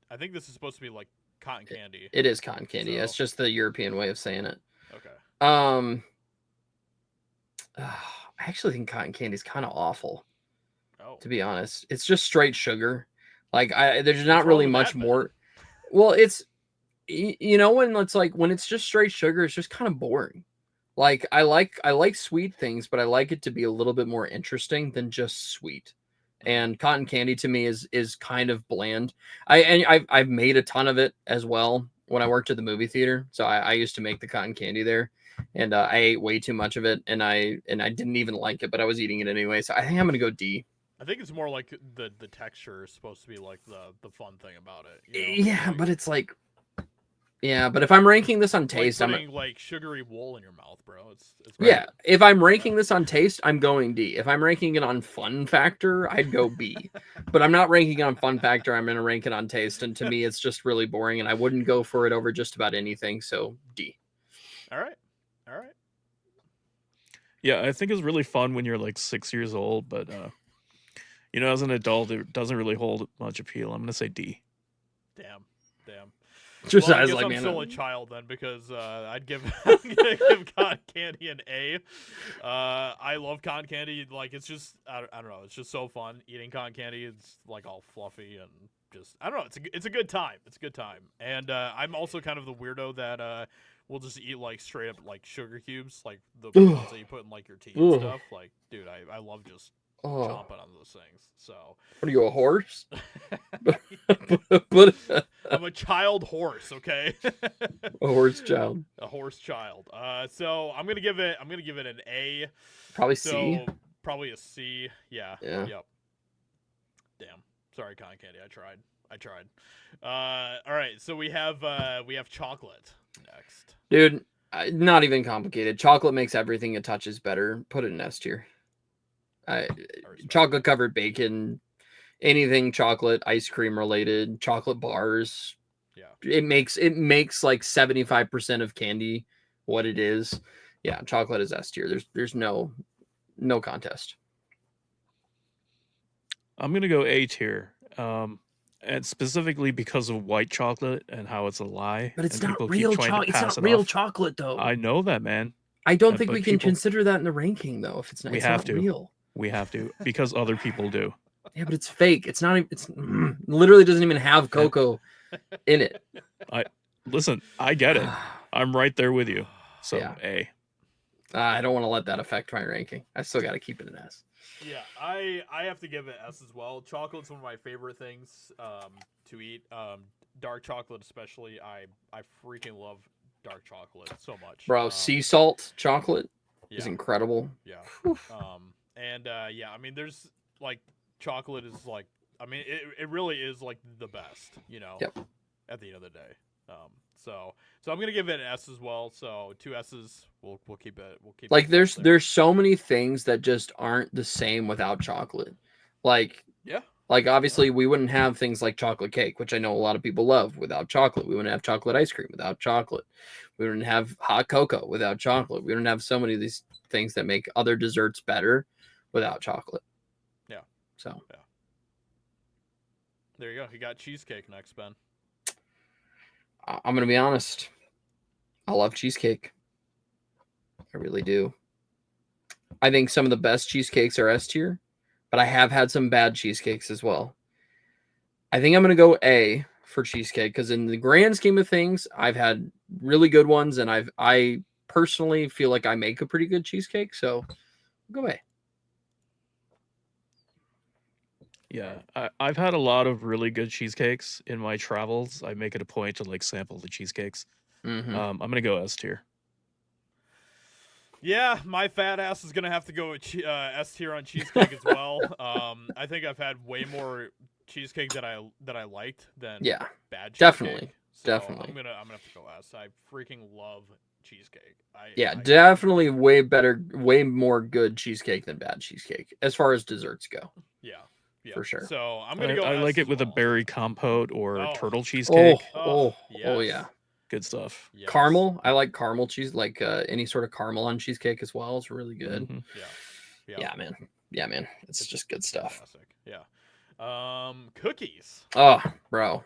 I think this is supposed to be like cotton candy. It is cotton candy. So. That's just the European way of saying it. Okay. I actually think cotton candy is kind of awful. Oh. To be honest, it's just straight sugar. Like there's not really much more. Well, it's when it's like when it's just straight sugar, it's just kind of boring. Like I like sweet things, but I like it to be a little bit more interesting than just sweet. And cotton candy to me is kind of bland. I've made a ton of it as well when I worked at the movie theater. So I used to make the cotton candy there, and I ate way too much of it, and I didn't even like it, but I was eating it anyway. So I think I'm gonna go D. I think it's more like the texture is supposed to be like the fun thing about it. Yeah, but it's like. Yeah, but if I'm ranking this on taste, I'm like sugary wool in your mouth, bro. It's yeah. If I'm ranking this on taste, I'm going D. If I'm ranking it on fun factor, I'd go B. But I'm not ranking it on fun factor. I'm going to rank it on taste, and to me, it's just really boring, and I wouldn't go for it over just about anything. So D. All right. Yeah, I think it's really fun when you're like 6 years old, but as an adult, it doesn't really hold much appeal. I'm going to say D. Damn. Just well, I as guess like, I'm man, still a child then because I'm gonna give cotton candy an A. I love cotton candy. Like it's just I don't know. It's just so fun eating cotton candy. It's like all fluffy and just I don't know. It's a good time. It's a good time. And I'm also kind of the weirdo that will just eat like straight up like sugar cubes, like the ones that you put in like your tea and stuff. Like, dude, I love just chomping on those things. So what are you, a horse? I'm a child horse, okay? A horse child. A horse child. So I'm gonna give it an A. Probably C. Probably a C. Yeah. Yep. Damn. Sorry, cotton candy. I tried. All right. So we have chocolate next. Dude, Not even complicated. Chocolate makes everything it touches better. Put it in S tier. Chocolate covered bacon, anything chocolate, ice cream related, chocolate bars. Yeah. It makes like 75% of candy what it is. Yeah, chocolate is S tier. There's no contest. I'm gonna go A tier. And specifically because of white chocolate and how it's a lie. But it's and not people real keep trying to chocolate. It's pass not it real off. chocolate though. I know that, man. I don't think but we can people- consider that in the ranking though. If it's not, We it's have not to. real. We have to because other people do. Yeah, but it's fake. It's not. It's literally doesn't even have cocoa in it. Listen, I get it. I'm right there with you. So Yeah. A. I don't want to let that affect my ranking. I still got to keep it an S. Yeah, I have to give it S as well. Chocolate's one of my favorite things to eat. Dark chocolate especially. I freaking love dark chocolate so much. Bro, sea salt chocolate is yeah. incredible. Yeah. Yeah, I mean there's like chocolate is like I mean it really is like the best, you know. Yep. At the end of the day. So I'm gonna give it an S as well. So 2 S's. We'll keep it. We'll keep Like it there. there's so many things that just aren't the same without chocolate. Like Yeah. Like obviously we wouldn't have things like chocolate cake, which I know a lot of people love, without chocolate. We wouldn't have chocolate ice cream without chocolate. We wouldn't have hot cocoa without chocolate. We wouldn't have so many of these things that make other desserts better without chocolate. Yeah. So yeah. There you go. You got cheesecake next, Ben. I'm gonna be honest. I love cheesecake. I really do. I think some of the best cheesecakes are S tier, but I have had some bad cheesecakes as well. I think I'm going to go A for cheesecake because in the grand scheme of things, I've had really good ones, and I personally feel like I make a pretty good cheesecake, so I'll go A. Yeah, I've had a lot of really good cheesecakes in my travels. I make it a point to like sample the cheesecakes. Mm-hmm. I'm gonna go S tier. Yeah, my fat ass is gonna have to go with S tier on cheesecake as well. I think I've had way more cheesecake that I liked than bad cheesecake. Definitely, so definitely. I'm gonna have to go S. I freaking love cheesecake. Definitely way better, way more good cheesecake than bad cheesecake as far as desserts go. Yeah, for sure. So I'm gonna go. I S like it as with well. a berry compote or turtle cheesecake. Oh yes. yeah. Good stuff. Yes. Caramel. I like caramel cheese, like any sort of caramel on cheesecake as well. It's really good. Mhm. Yeah, man. It's just good stuff. Classic. Yeah. Cookies. Oh, bro.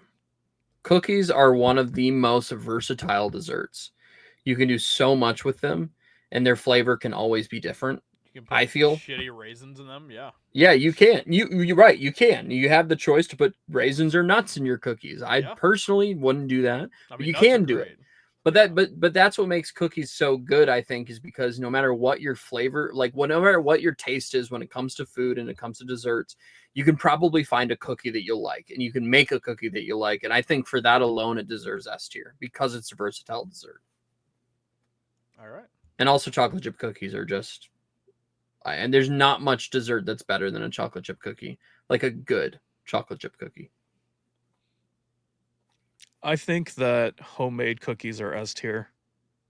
Cookies are one of the most versatile desserts. You can do so much with them, and their flavor can always be different. You can put I feel shitty raisins in them. Yeah. Yeah, you can. You're right. You can. You have the choice to put raisins or nuts in your cookies. I personally wouldn't do that, I but mean, you nuts are can do great. it. But that's what makes cookies so good, I think, is because no matter what your flavor, like no matter what your taste is when it comes to food and it comes to desserts, you can probably find a cookie that you'll like, and you can make a cookie that you like. And I think for that alone, it deserves S tier because it's a versatile dessert. All right. And also, chocolate chip cookies are just, and there's not much dessert that's better than a chocolate chip cookie, like a good chocolate chip cookie. I think that homemade cookies are S tier.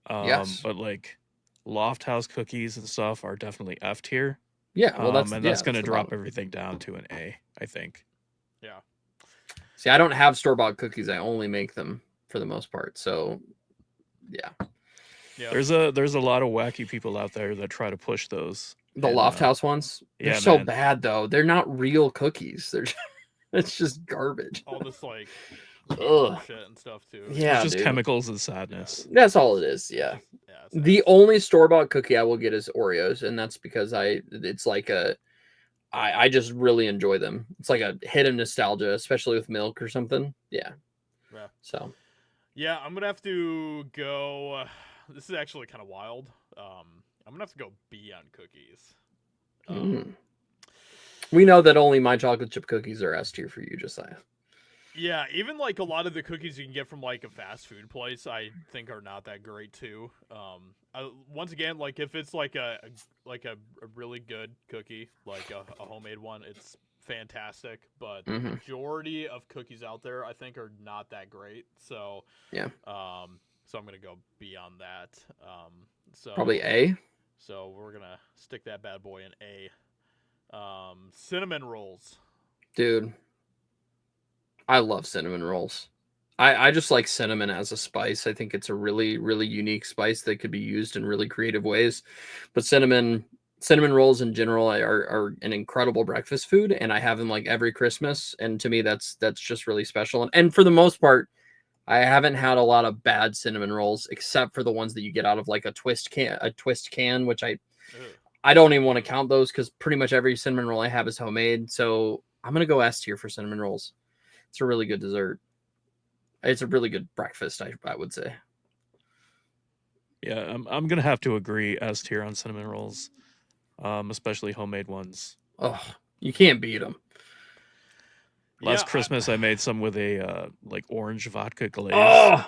Yes. But like Loft House cookies and stuff are definitely F tier. Yeah, well, that's going to the drop bottom. everything down to an A, I think. Yeah. See, I don't have store-bought cookies. I only make them for the most part. So, yeah. There's a lot of wacky people out there that try to push those. The and, Loft House ones, they're yeah, so man. bad though. They're not real cookies. They're it's just garbage. All this like Ugh. shit and stuff too. Yeah, It's just dude. chemicals and sadness. That's all it is. Yeah. The only store-bought cookie I will get is Oreos, and that's because it's like I just really enjoy them. It's like a hit of nostalgia, especially with milk or something. Yeah. Yeah. So. Yeah, I'm gonna have to go. This is actually kind of wild. I'm gonna have to go B on cookies. We know that only my chocolate chip cookies are S tier for you, Josiah. Yeah, even like a lot of the cookies you can get from like a fast food place, I think are not that great too. Once again, like if it's like a really good cookie, like a homemade one, it's fantastic. But the majority of cookies out there, I think, are not that great. So yeah. so I'm gonna go beyond that. So Probably A. So we're gonna stick that bad boy in A. Cinnamon rolls. Dude, I love cinnamon rolls. I just like cinnamon as a spice. I think it's a really, really unique spice that could be used in really creative ways. But cinnamon rolls in general are an incredible breakfast food, and I have them like every Christmas. And to me, that's just really special. And for the most part, I haven't had a lot of bad cinnamon rolls, except for the ones that you get out of like a twist can, which Ugh. I don't even want to count those because pretty much every cinnamon roll I have is homemade. So I'm gonna go S tier for cinnamon rolls. It's a really good dessert. It's a really good breakfast, I would say. Yeah, I'm gonna have to agree S tier on cinnamon rolls, especially homemade ones. Oh, you can't beat them. Last Christmas, I made some with a like orange vodka glaze. Oh,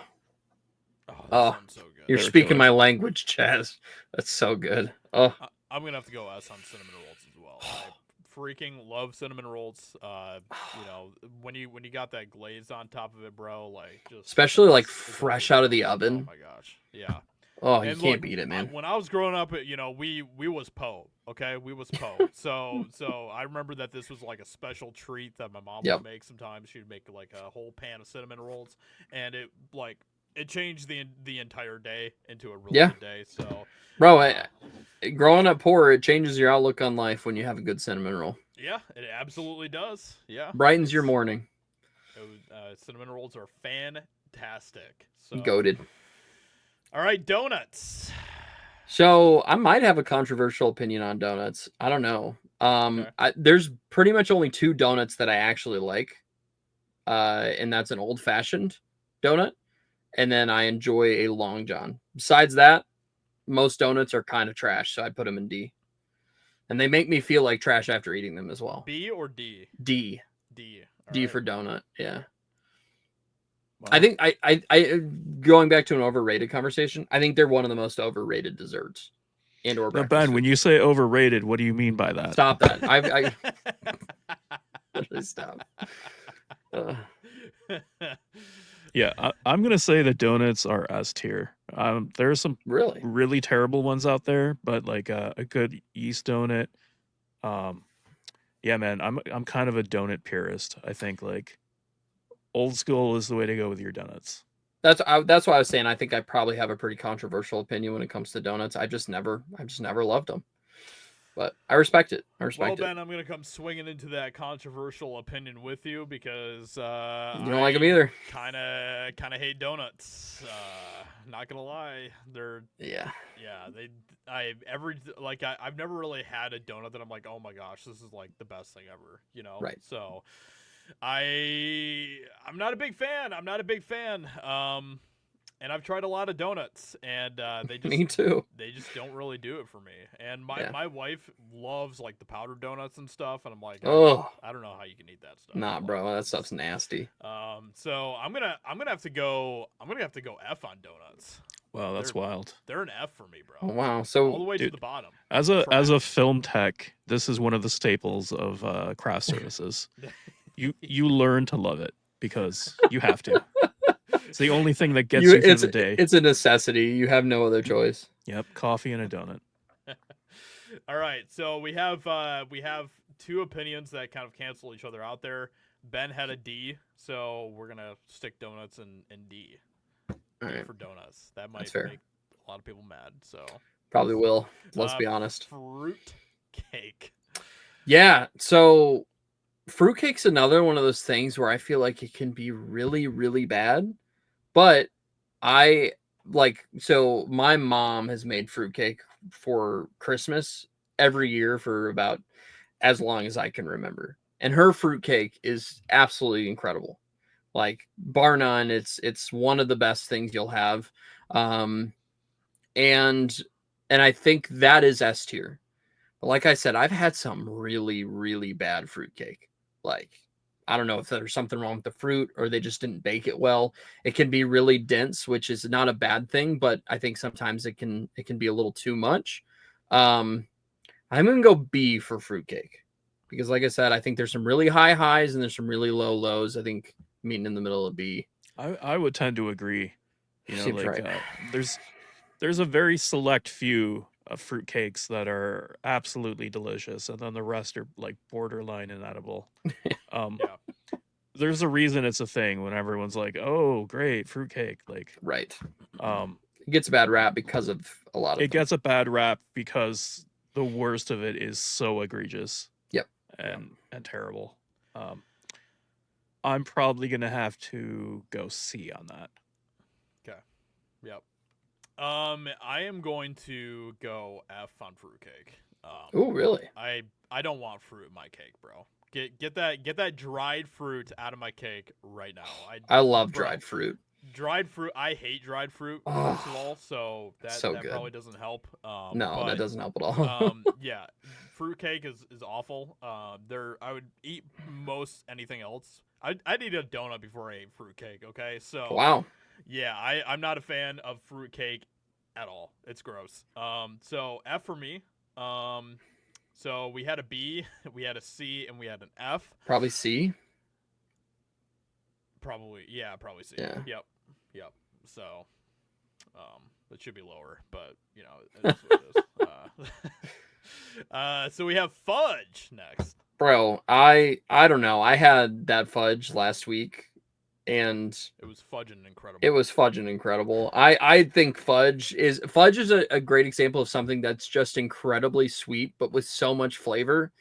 that oh, sounds so good. you're They were speaking killer. my language, Chaz. That's so good. Oh, I'm gonna have to go S on cinnamon rolls as well. I freaking love cinnamon rolls. You know, when you got that glaze on top of it, bro, like just especially like it's fresh amazing. out of the Oh oven. my gosh, yeah. Oh, you And can't look, beat it, man. when I was growing up, you know, we was po, okay, we was po. So I remember that this was like a special treat that my mom Yep. would make. Sometimes she'd make like a whole pan of cinnamon rolls, and it changed the entire day into a really Yeah. good day. So, Bro, growing up poor, it changes your outlook on life when you have a good cinnamon roll. yeah, it absolutely does. Yeah, Brightens your it's- morning. Cinnamon rolls are fantastic. So, Goated. all right, donuts. So I might have a controversial opinion on donuts. I don't know. Okay. There's pretty much only two donuts that I actually like, and that's an old fashioned donut, and then I enjoy a Long John. Besides that, most donuts are kind of trash, so I put them in D. And they make me feel like trash after eating them as well. B or D? D. D. D All for right. donut. Yeah. Wow. I think I going back to an overrated conversation. I think they're one of the most overrated desserts and or Now, breakfast Ben, food. when you say overrated, what do you mean by that? Stop that. I literally stop. Yeah, I'm gonna say the donuts are S tier. There are some Really? really terrible ones out there, but like a good yeast donut. Yeah, man, I'm kind of a donut purist. I think like old school is the way to go with your donuts. That's why I was saying I think I probably have a pretty controversial opinion when it comes to donuts. I just never loved them. But I respect it. I Well, respect it. Ben, I'm gonna come swinging into that controversial opinion with you because You don't like them either. Kind of hate donuts. Not gonna lie, Yeah. I've never really had a donut that I'm like, oh my gosh, this is like the best thing ever. You know. Right. So, I'm not a big fan. And I've tried a lot of donuts, and they just Me too. they just don't really do it for me. And Yeah. my wife loves like the powdered donuts and stuff, and I'm like, Oh. I don't know how you can eat that stuff. Nah, Like, bro, that stuff's nasty. So I'm gonna have to go F on donuts. Wow, that's wild. They're an F for me, bro. Oh, wow. All the So way to Dude, the bottom. As a Trash. film tech, this is one of the staples of craft services. You learn to love it because you have to. It's the only thing that gets you through the day. it's a necessity. You have no other choice. Yep, coffee and a donut. All right, so we have two opinions that kind of cancel each other out there. Ben had a D, so we're gonna stick donuts in D. All D right. for donuts. That might fair. make a lot of people mad. So Probably will. Let's be honest. Fruit cake. Yeah. So fruitcake's another one of those things where I feel like it can be really, really bad. But so my mom has made fruitcake for Christmas every year for about as long as I can remember. And her fruitcake is absolutely incredible. Like bar none, it's one of the best things you'll have. And I think that is S tier. But like I said, I've had some really, really bad fruitcake. Like, I don't know if there's something wrong with the fruit or they just didn't bake it well. It can be really dense, which is not a bad thing, but I think sometimes it can be a little too much. I'm gonna go B for fruitcake because, like I said, I think there's some really high highs and there's some really low lows. I think meeting in the middle of B. I would tend to agree. You know, Seems like right. there's a very select few of fruitcakes that are absolutely delicious, and then the rest are like borderline inedible. Um, Yeah. there's a reason it's a thing when everyone's like, "Oh, great fruitcake!" Like, Right. um, It gets a bad rap because of a lot of it them. gets a bad rap because the worst of it is so egregious. Yep. And terrible. I'm probably gonna have to go C on that. Okay. Yep. I am going to go F on fruitcake. Oh, really? I don't want fruit in my cake, bro. Get that dried fruit out of my cake right now. I love bro, dried fruit. Dried fruit. I hate dried fruit first of all, so that so good. probably doesn't help. No, but, that doesn't help at all. yeah, fruitcake is awful. I would eat most anything else. I'd eat a donut before I ate fruitcake. Okay, so Wow. yeah, I'm not a fan of fruitcake at all. It's gross. So F for me. So we had a B, we had a C, and we had an F. Probably C. Probably, yeah, probably C. Yeah. Yep. So, it should be lower, but you know, it is what it is. So we have fudge next. Bro, I don't know. I had that fudge last week, and it was fudging incredible. It was fudging incredible. I think fudge is a great example of something that's just incredibly sweet, but with so much flavor.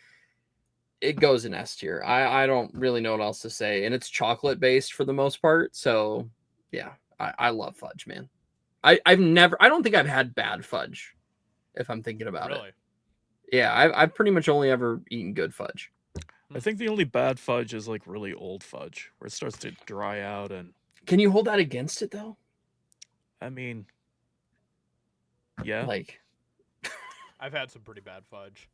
It goes in S tier. I don't really know what else to say, and it's chocolate based for the most part. So yeah, I love fudge, man. I don't think I've had bad fudge, if I'm thinking about really? it. Yeah, I've pretty much only ever eaten good fudge. I think the only bad fudge is like really old fudge, where it starts to dry out. And can you hold that against it though? I mean, yeah. Like, I've had some pretty bad fudge.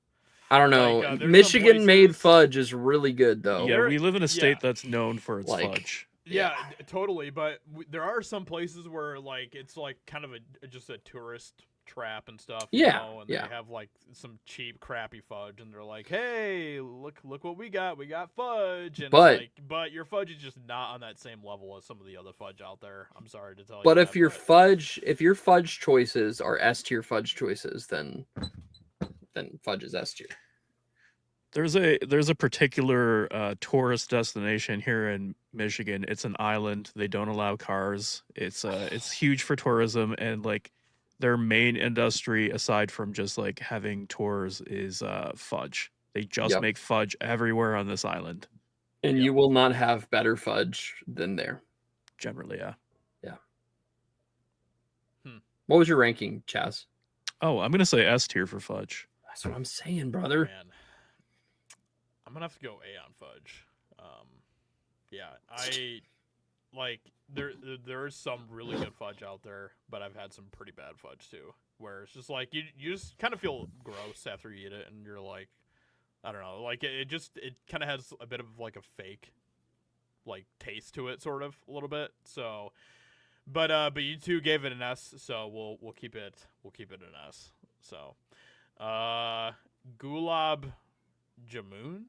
I don't know. Like, Michigan made fudge is really good though. Yeah, we live in a state that's known for its fudge. Yeah, totally. But there are some places where like it's like kind of just a tourist trap and stuff. You know, and they have like some cheap, crappy fudge, and they're like, "Hey, look what we got! We got fudge." And it's like, but your fudge is just not on that same level as some of the other fudge out there. I'm sorry to tell you. But if your fudge choices are S tier fudge choices, then fudge is S tier. There's a particular tourist destination here in Michigan. It's an island. They don't allow cars. It's huge for tourism, and like their main industry aside from just like having tours is fudge. They just make fudge everywhere on this island. And you will not have better fudge than there. Generally, yeah. Yeah. What was your ranking, Chaz? Oh, I'm gonna say S tier for fudge. That's what I'm saying, brother. Man. I'm gonna have to go A on fudge. Yeah, I like there is some really good fudge out there, but I've had some pretty bad fudge too, where it's just like you just kind of feel gross after you eat it, and you're like, I don't know, like it kind of has a bit of like a fake like taste to it, sort of a little bit. So, but you two gave it an S, so we'll keep it an S. So, Gulab Jamun.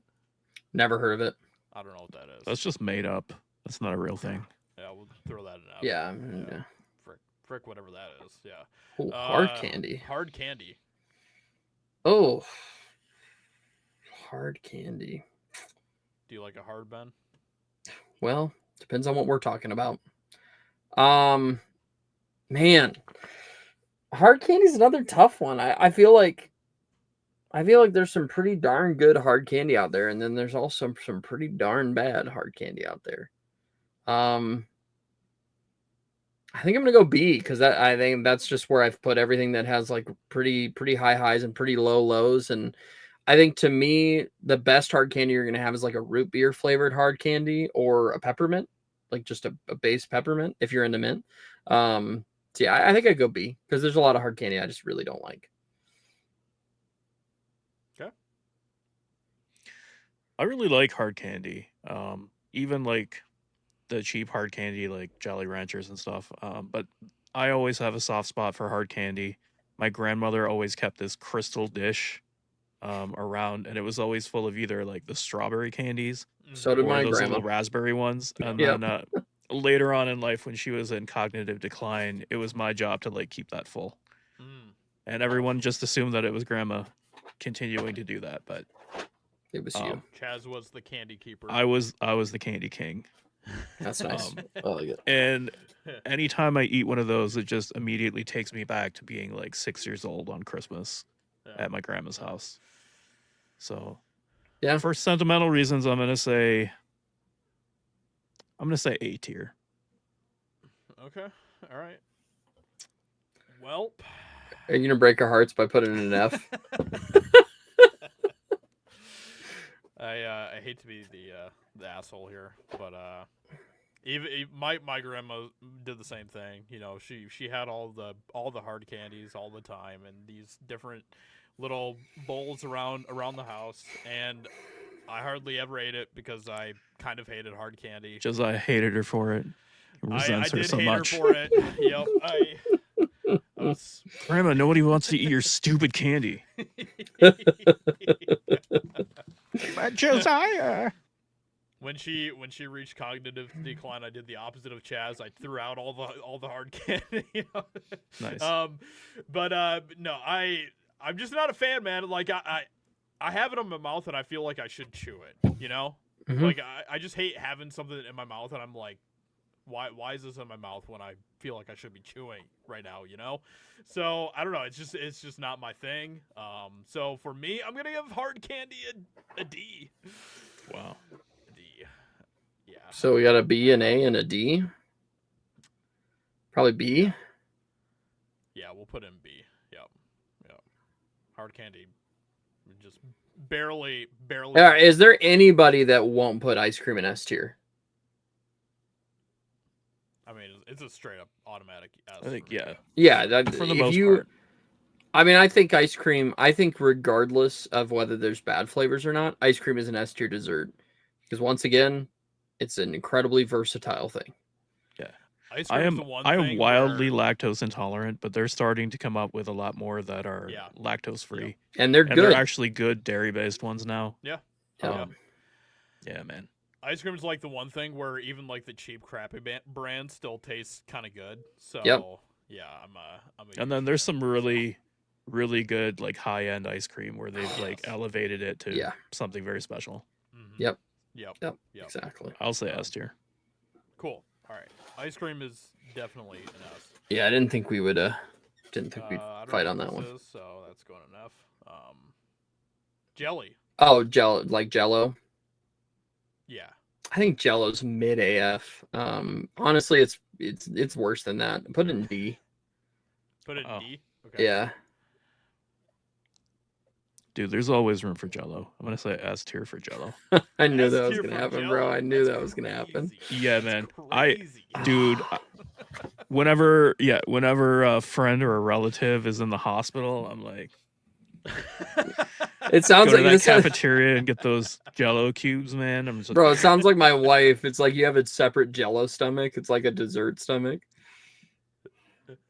Never heard of it. I don't know what that is. That's just made up. That's not a real thing. Yeah, we'll throw that in. Yeah. Frick, whatever that is. Yeah. Oh, hard candy. Hard candy. Oh, hard candy. Do you like a hard, Ben? Well, depends on what we're talking about. Man, hard candy is another tough one. I feel like there's some pretty darn good hard candy out there, and then there's also some pretty darn bad hard candy out there. I think I'm gonna go B because I think that's just where I've put everything that has like pretty high highs and pretty low lows. And I think to me, the best hard candy you're gonna have is like a root beer flavored hard candy or a peppermint, like just a base peppermint if you're into mint. So yeah, I think I'd go B because there's a lot of hard candy I just really don't like. Okay. I really like hard candy. Even like the cheap hard candy like Jolly Ranchers and stuff. But I always have a soft spot for hard candy. My grandmother always kept this crystal dish around, and it was always full of either like the strawberry candies So did or my those grandma. little raspberry ones. And then later on in life when she was in cognitive decline, it was my job to like keep that full. Mm. And everyone just assumed that it was grandma continuing to do that, but It was you. Chaz was the candy keeper. I was the candy king. That's nice. I like it. And anytime I eat one of those, it just immediately takes me back to being like 6 years old on Christmas at my grandma's house. So, yeah, for sentimental reasons, I'm gonna say A tier. Okay, all right. Well, are you gonna break our hearts by putting in an F? I hate to be the asshole here, but even my grandma did the same thing. You know, she had all the hard candies all the time, and these different little bowls around the house, and I hardly ever ate it because I kind of hated hard candy. Just I hated her for it. I Resents her did so hate much. her for it. Yep. I was... Grandma, nobody wants to eat your stupid candy. But Josiah. When she reached cognitive decline, I did the opposite of Chaz. I threw out all the hard candy. You know? Nice. But no, I'm just not a fan, man. Like I have it in my mouth and I feel like I should chew it. You know, like I just hate having something in my mouth and I'm like, why is this in my mouth when I feel like I should be chewing right now? You know, so I don't know. It's just not my thing. So for me, I'm gonna give hard candy a D. Wow. Yeah. So we got a B, an A, and a D. Probably B. Yeah, we'll put in B. Yep. Hard candy, just barely. All right, is there anybody that won't put ice cream in S tier? I mean, it's a straight up automatic S. I think yeah. Yeah, that, For the if most you, part. I mean, I think ice cream. I think regardless of whether there's bad flavors or not, ice cream is an S tier dessert because once again, it's an incredibly versatile thing. Yeah, ice I cream's am the one I am thing wildly where... lactose intolerant, but they're starting to come up with a lot more that are lactose free, and they're good. They're actually good dairy based ones now. Yeah. Yeah, man. Ice cream is like the one thing where even like the cheap, crappy brand still tastes kind of good. So yeah, I'm a And then there's some really good like high end ice cream where they've like elevated it to something very special. Mm-hmm. Yep. Exactly. I'll say S tier. Cool. All right. Ice cream is definitely an S. Yeah, I didn't think we would. Didn't think we'd I don't fight know on what that one. is, so that's going to F. Jelly. Oh, Jello. Yeah. I think Jello's mid AF. Honestly, it's worse than that. Put it in D. Put it in D. Okay. Yeah. Dude, there's always room for Jello. I'm gonna say S tier for Jello. I knew S that was tier gonna for happen, Jell-O? bro. I knew That's that was gonna happen. crazy. Yeah, That's man. crazy. Whenever a friend or a relative is in the hospital, I'm like, It sounds go like to that this cafeteria and get those Jello cubes, man. I'm just bro. It sounds like my wife. It's like you have a separate Jello stomach. It's like a dessert stomach.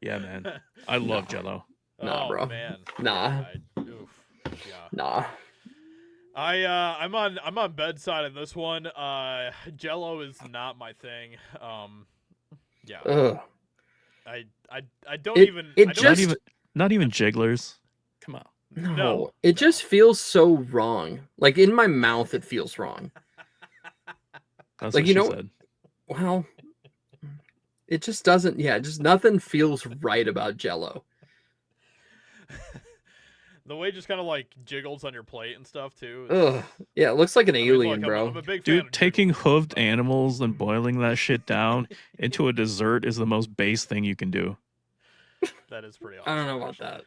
yeah, man. I love Jello. Nah, oh, bro. Man. Nah. Oof. Yeah. Nah. I'm on bedside in this one. Jello is not my thing. Yeah. Ugh. I don't even. It I don't just not even Jigglers. Come on. no. It just feels so wrong. Like in my mouth, it feels wrong. That's Like, what you she know- said. Well, it just doesn't. Yeah, just nothing feels right about Jello. The way it just kind of like jiggles on your plate and stuff too. Ugh. Yeah, it looks like an alien, look, bro. I'm a big fan Dude, of taking jiggles, hoofed but- animals and boiling that shit down into a dessert is the most base thing you can do. That is pretty awesome. I don't know about that.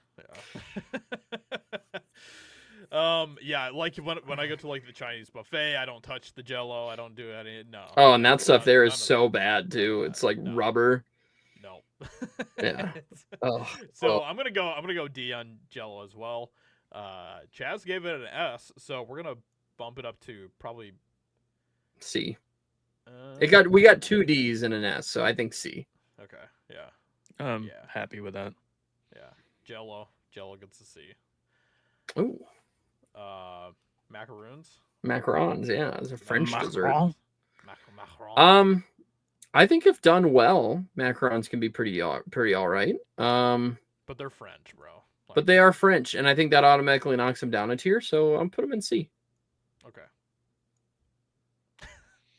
Yeah. Yeah, like when I go to like the Chinese buffet, I don't touch the Jello. I don't do any. No. Oh, and that stuff there is none of so that. bad too. It's like No. rubber. No. Yeah. Oh. So well, I'm gonna go D on Jello as well. Chaz gave it an S, so we're gonna bump it up to probably. C. Uh, We got 2 D's and an S, so I think C. Okay. Yeah. I'm Yeah. happy with that. Yeah. Jello gets a C. Ooh, Macaroons. macarons. Yeah, it's a French dessert. Macaron. I think if done well, macarons can be pretty all right. But they're French, bro. Like, But they are French, and I think that automatically knocks them down a tier. So I'm put them in C okay.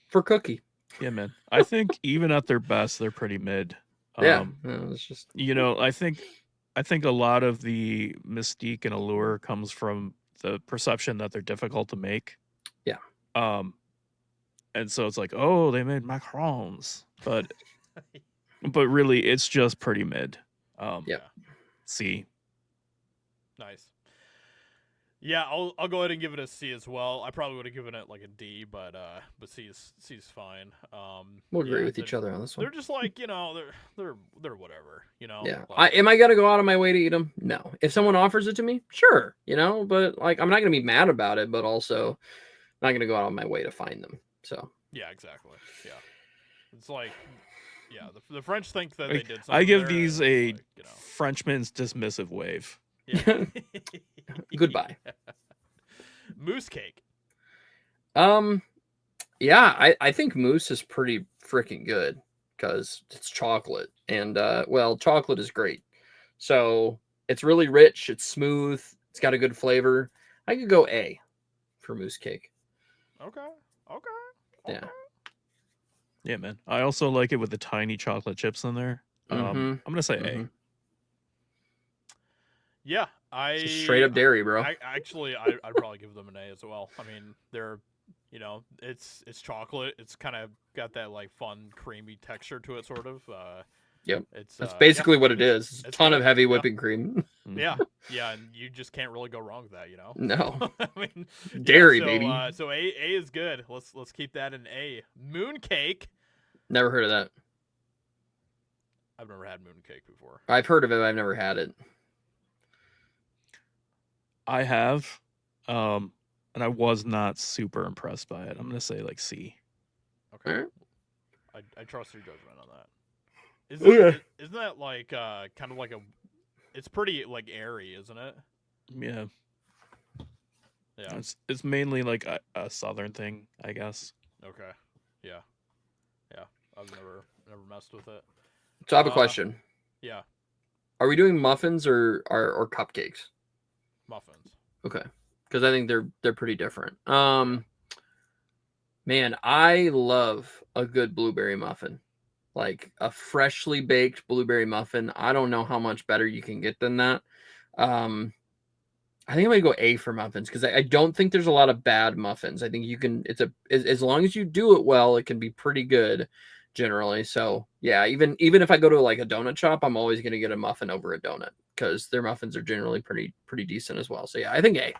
for cookie. Yeah, man. I think even at their best, they're pretty mid. Yeah, it's just I think a lot of the mystique and allure comes from the perception that they're difficult to make. Yeah. And so it's like, oh, they made macarons, but really, it's just pretty mid. Yeah. C. Nice. Yeah, I'll go ahead and give it a C as well. I probably would have given it like a D, but C is fine. We'll agree with each other on this one. They're just like, they're whatever, Yeah. Like, Am I gonna go out of my way to eat them? No. If someone offers it to me, sure. But like I'm not gonna be mad about it, but also not gonna go out of my way to find them. So yeah, exactly. Yeah, it's like, yeah, the French think that they did something. I give there, these and a it's like, Frenchman's dismissive wave. Yeah. Goodbye. Moose cake. Yeah, I think mousse is pretty freaking good because it's chocolate, and chocolate is great. So it's really rich, it's smooth, it's got a good flavor. I could go A for mousse cake. Okay. Yeah. Yeah, man. I also like it with the tiny chocolate chips in there. I'm gonna say A. Yeah, It's just straight up dairy, bro. I'd probably give them an A as well. I mean, they're, it's chocolate. It's kind of got that like fun creamy texture to it, sort of. Yep. It's That's basically what it is. It's a ton good, of heavy whipping cream. Yeah, and you just can't really go wrong with that, No. I mean, Dairy, so, baby. So A is good. Let's keep that in A. Mooncake. Never heard of that. I've never had mooncake before. I've heard of it. I've never had it. I have, and I was not super impressed by it. I'm gonna say like C. Okay. Alright. I trust your judgment on that. Okay. Isn't that like kind of like it's pretty like airy, isn't it? Yeah. Yeah. It's mainly like a southern thing, I guess. Okay. Yeah. I've never messed with it. So I have a question. Yeah. Are we doing muffins or cupcakes? Muffins. Okay. Because I think they're pretty different. Man, I love a good blueberry muffin. Like a freshly baked blueberry muffin. I don't know how much better you can get than that. I think I'm gonna go A for muffins because I don't think there's a lot of bad muffins. I think you can. As long as you do it well, it can be pretty good generally. So yeah, even if I go to like a donut shop, I'm always gonna get a muffin over a donut because their muffins are generally pretty decent as well. So yeah, I think A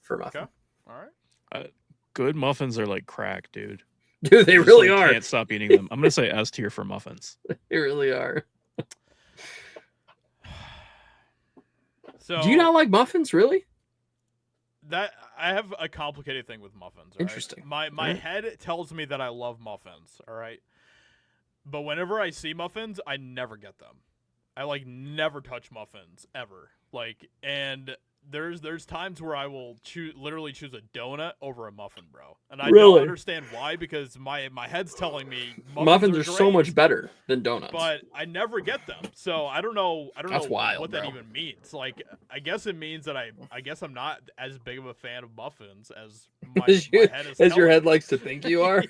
for muffin. Okay. All right. Good muffins are like crack, dude. Dude, they You just, really like, are. Can't stop eating them. I'm gonna say S tier for muffins. They really are. So Do you not like muffins, really? that I have a complicated thing with muffins. All right? Interesting. My head tells me that I love muffins. All right. But whenever I see muffins, I never get them. I like never touch muffins ever. Like, and there's times where I will literally choose a donut over a muffin, bro. And I Really? don't understand why, because my head's telling me Muffins are so great, much better than donuts. but I never get them. So I don't know That's wild, what that bro. even means. Like, I guess it means that I guess I'm not as big of a fan of muffins as my head is as your telling head me. likes to think you are.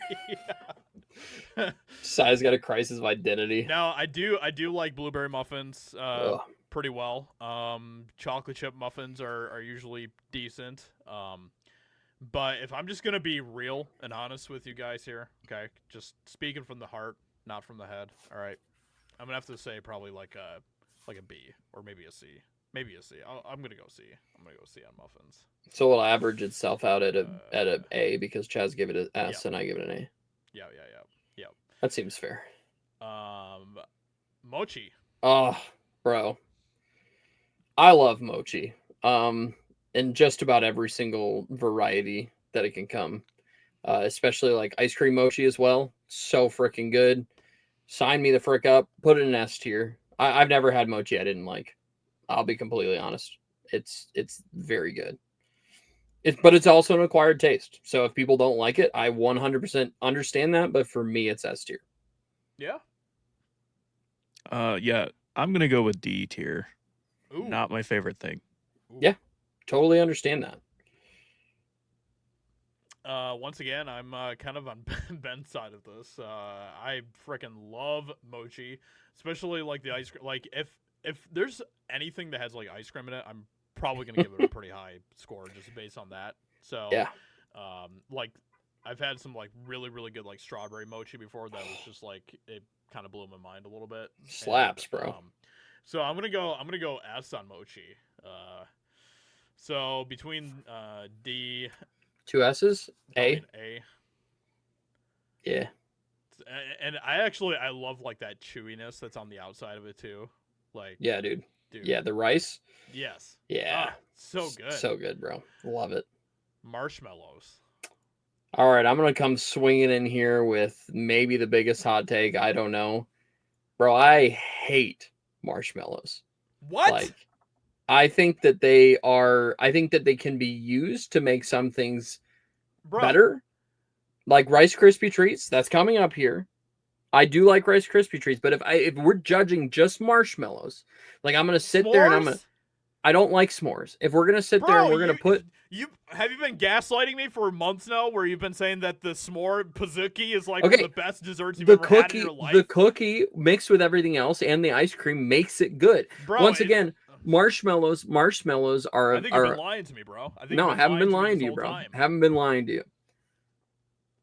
Yeah. Sai's got a crisis of identity. Now I do like blueberry muffins Ugh. pretty well. Chocolate chip muffins are usually decent. But if I'm just gonna be real and honest with you guys here, okay, just speaking from the heart, not from the head. All right, I'm gonna have to say probably like a B or maybe a C. Maybe a C. I'm gonna go C. I'm gonna go C on muffins. So it'll average itself out at a A because Chaz gave it an S and I give it an A. Yeah. That seems fair. Mochi. Oh, bro. I love mochi. In just about every single variety that it can come. Especially like ice cream mochi as well. So freaking good. Sign me the frick up. Put it in S tier. I've never had mochi I didn't like. I'll be completely honest. It's very good. But it's also an acquired taste. So if people don't like it, I 100% understand that. But for me, it's S tier. Yeah. Yeah, I'm gonna go with D tier. Ooh. Not my favorite thing. Ooh. Yeah. Totally understand that. Once again, I'm kind of on Ben's side of this. I freaking love mochi, especially like the ice cream. Like if there's anything that has like ice cream in it, I'm probably gonna give it a pretty high score just based on that. So Yeah. like I've had some like really good like strawberry mochi before that was just like it kind of blew my mind a little bit. Slaps, And, bro. so I'm gonna go S on mochi. So between D. 2 S's? Probably A? an A. Yeah. And I love like that chewiness that's on the outside of it too. Like Yeah, dude. Yeah, the rice. Yes. Yeah. So good. So good, bro. Love it. Marshmallows. All right, I'm going to come swinging in here with maybe the biggest hot take. I don't know. Bro, I hate marshmallows. What? Like, I think that they can be used to make some things better. Like Rice Krispie treats, that's coming up here. I do like Rice Krispie treats, but if we're judging just marshmallows, like I'm gonna sit there and I don't like s'mores. If we're gonna sit there and we're gonna put have you been gaslighting me for months now where you've been saying that the s'more pizookie is like one of the best desserts you've ever had in your life? The cookie mixed with everything else and the ice cream makes it good. Bro, Once again, marshmallows are. I think you've been lying to me, bro. I think no, I haven't been lying to you, bro. Haven't been lying to you.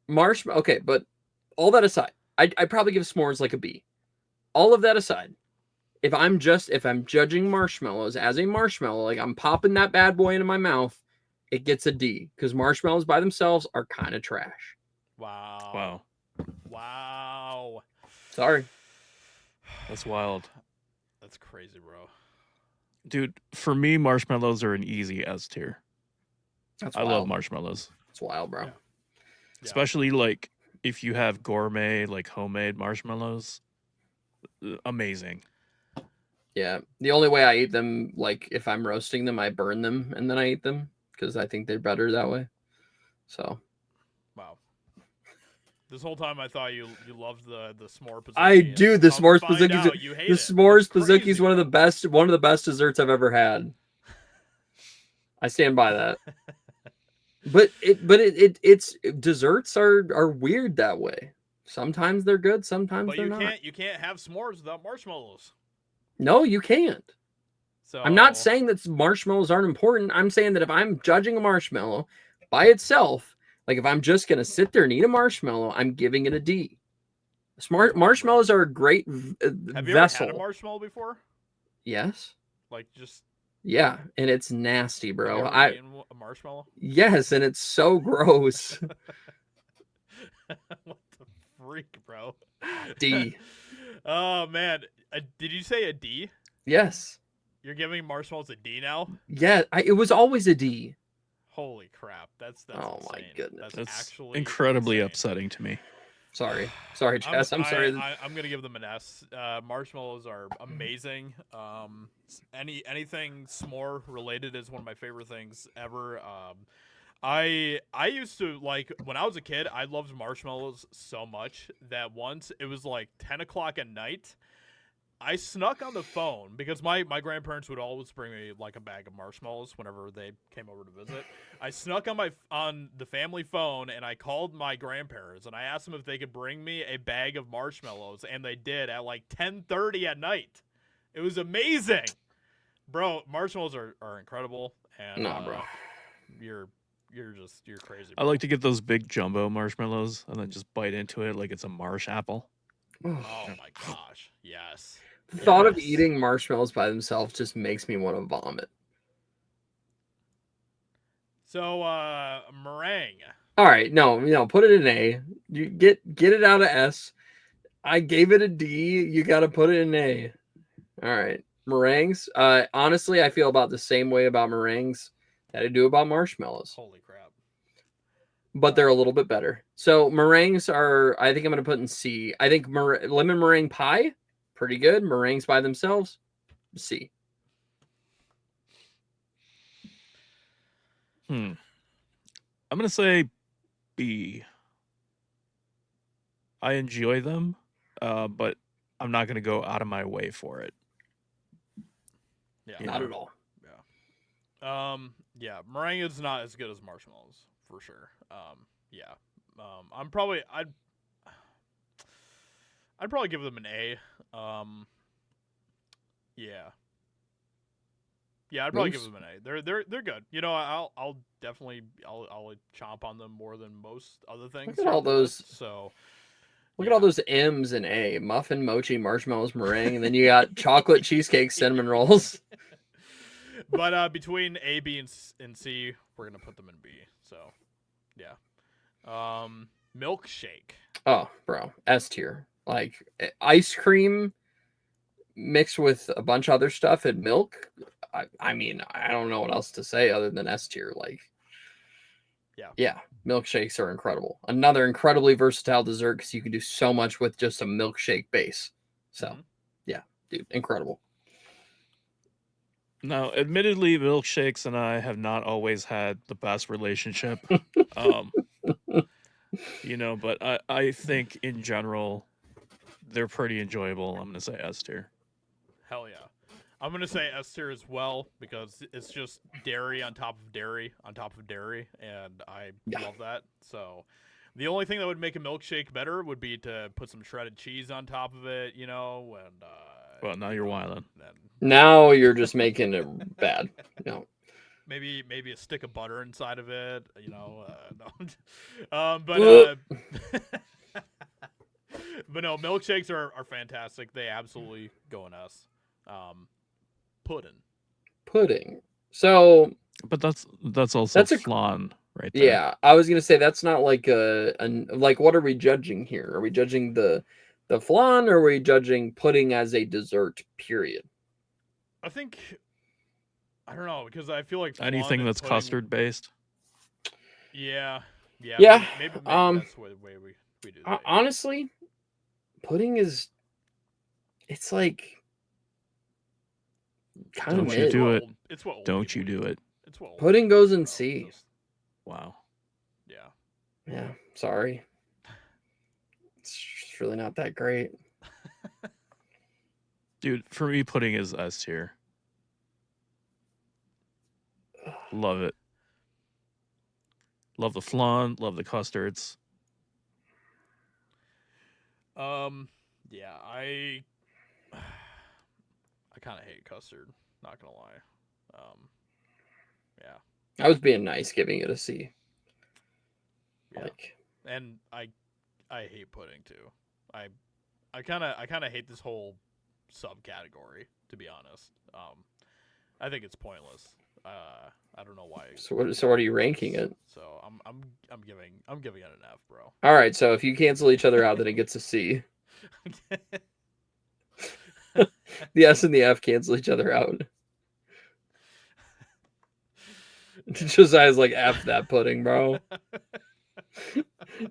Okay, but all that aside, I'd probably give s'mores like a B. All of that aside, if I'm judging marshmallows as a marshmallow, like I'm popping that bad boy into my mouth, it gets a D because marshmallows by themselves are kind of trash. Wow. Sorry. That's wild. That's crazy, bro. Dude, for me, marshmallows are an easy S tier. I love marshmallows. It's wild, bro. Yeah. Especially like if you have gourmet, like homemade marshmallows. Amazing. Yeah. The only way I eat them, like if I'm roasting them, I burn them and then I eat them because I think they're better that way. So. Wow. This whole time I thought you loved the s'more pizookie. I do. The s'mores pizookie. The s'mores pizookie is one of the best desserts I've ever had. I stand by that. But it's desserts are weird that way. Sometimes they're good, sometimes they're not. You can't have s'mores without marshmallows. No, you can't. So I'm not saying that marshmallows aren't important. I'm saying that if I'm judging a marshmallow by itself, like if I'm just gonna sit there and eat a marshmallow, I'm giving it a D. Marshmallows are a great vessel. Have you ever had a marshmallow before? Yes. Like just. Yeah, and it's nasty, bro. Have you ever eaten a marshmallow? Yes, and it's so gross. What the freak, bro? D. Oh man, did you say a D? Yes. You're giving marshmallows a D now? Yeah, it was always a D. Holy crap, that's oh insane. My goodness, that's actually incredibly upsetting to to me. Sorry, Jess. I'm sorry. I'm gonna give them an S. Marshmallows are amazing. Anything s'more related is one of my favorite things ever. I used to like when I was a kid. I loved marshmallows so much that once it was like 10 o'clock at night. I snuck on the phone because my grandparents would always bring me like a bag of marshmallows whenever they came over to visit. I snuck on the family phone and I called my grandparents and I asked them if they could bring me a bag of marshmallows, and they did at like 10:30 at night. It was amazing. Bro, marshmallows are incredible, and nah, bro. You're crazy, bro. I like to get those big jumbo marshmallows and then just bite into it like it's a marsh apple. Oh my gosh. Yes. The thought of eating marshmallows by themselves just makes me want to vomit. So, meringue. All right, no, put it in A. You get it out of S. I gave it a D. You got to put it in A. All right, meringues. Honestly, I feel about the same way about meringues that I do about marshmallows. Holy crap. But they're a little bit better. So meringues are, I think I'm going to put in C. I think lemon meringue pie, pretty good. Meringues by themselves, C. I'm going to say B. I enjoy them, but I'm not gonna go out of my way for it. Yeah. Not at all. Yeah, meringue is not as good as marshmallows for sure. Yeah. I'd probably give them an A. Yeah. Yeah, I'd probably give Moose? them an A. They're good. You know, I'll definitely I'll chomp on them more than most other things. Look at all on the list, those- So Look at all those M's in A: muffin, mochi, marshmallows, meringue, and then you got chocolate, cheesecake, cinnamon rolls. But between A, B, and C, we're gonna put them in B. So, yeah. Milkshake. Oh, bro, S tier. Like ice cream mixed with a bunch of other stuff and milk. I mean, I don't know what else to say other than S tier. Like, yeah, milkshakes are incredible. Another incredibly versatile dessert because you can do so much with just a milkshake base. So, yeah, dude, incredible. Now, admittedly, milkshakes and I have not always had the best relationship. You know, but I think in general they're pretty enjoyable. I'm gonna say S tier. Hell yeah. I'm gonna say S tier as well because it's just dairy on top of dairy on top of dairy, and I love that. So, the only thing that would make a milkshake better would be to put some shredded cheese on top of it, you know. And well, now you're wilding. Now you're just making it bad. No. Maybe a stick of butter inside of it, you know. No. But but no, milkshakes are fantastic. They absolutely go in S. Pudding. So, but that's also a flan right there. Yeah, I was gonna say that's not like like what are we judging here? Are we judging the flan, or are we judging pudding as a dessert? Period. I think I don't know because I feel like anything that's custard based. Yeah. Maybe that's the way we do that. Honestly, pudding is it's like kind of Don't you do it? It's what Don't you do it? It's what pudding goes in C. Wow. Yeah. Sorry. It's really not that great. Dude, for me, pudding is S tier. Love it. Love the flan. Love the custards. Yeah, I kind of hate custard. Not gonna lie. Yeah. I was being nice, giving it a C. Yeah. Like, and I hate pudding too. I kind of hate this whole subcategory, to be honest. I think it's pointless. I don't know why. So what are you ranking it? So I'm giving it an F, bro. All right, so if you cancel each other out, then it gets a C. The S and the F cancel each other out. Josiah's like, F that pudding, bro.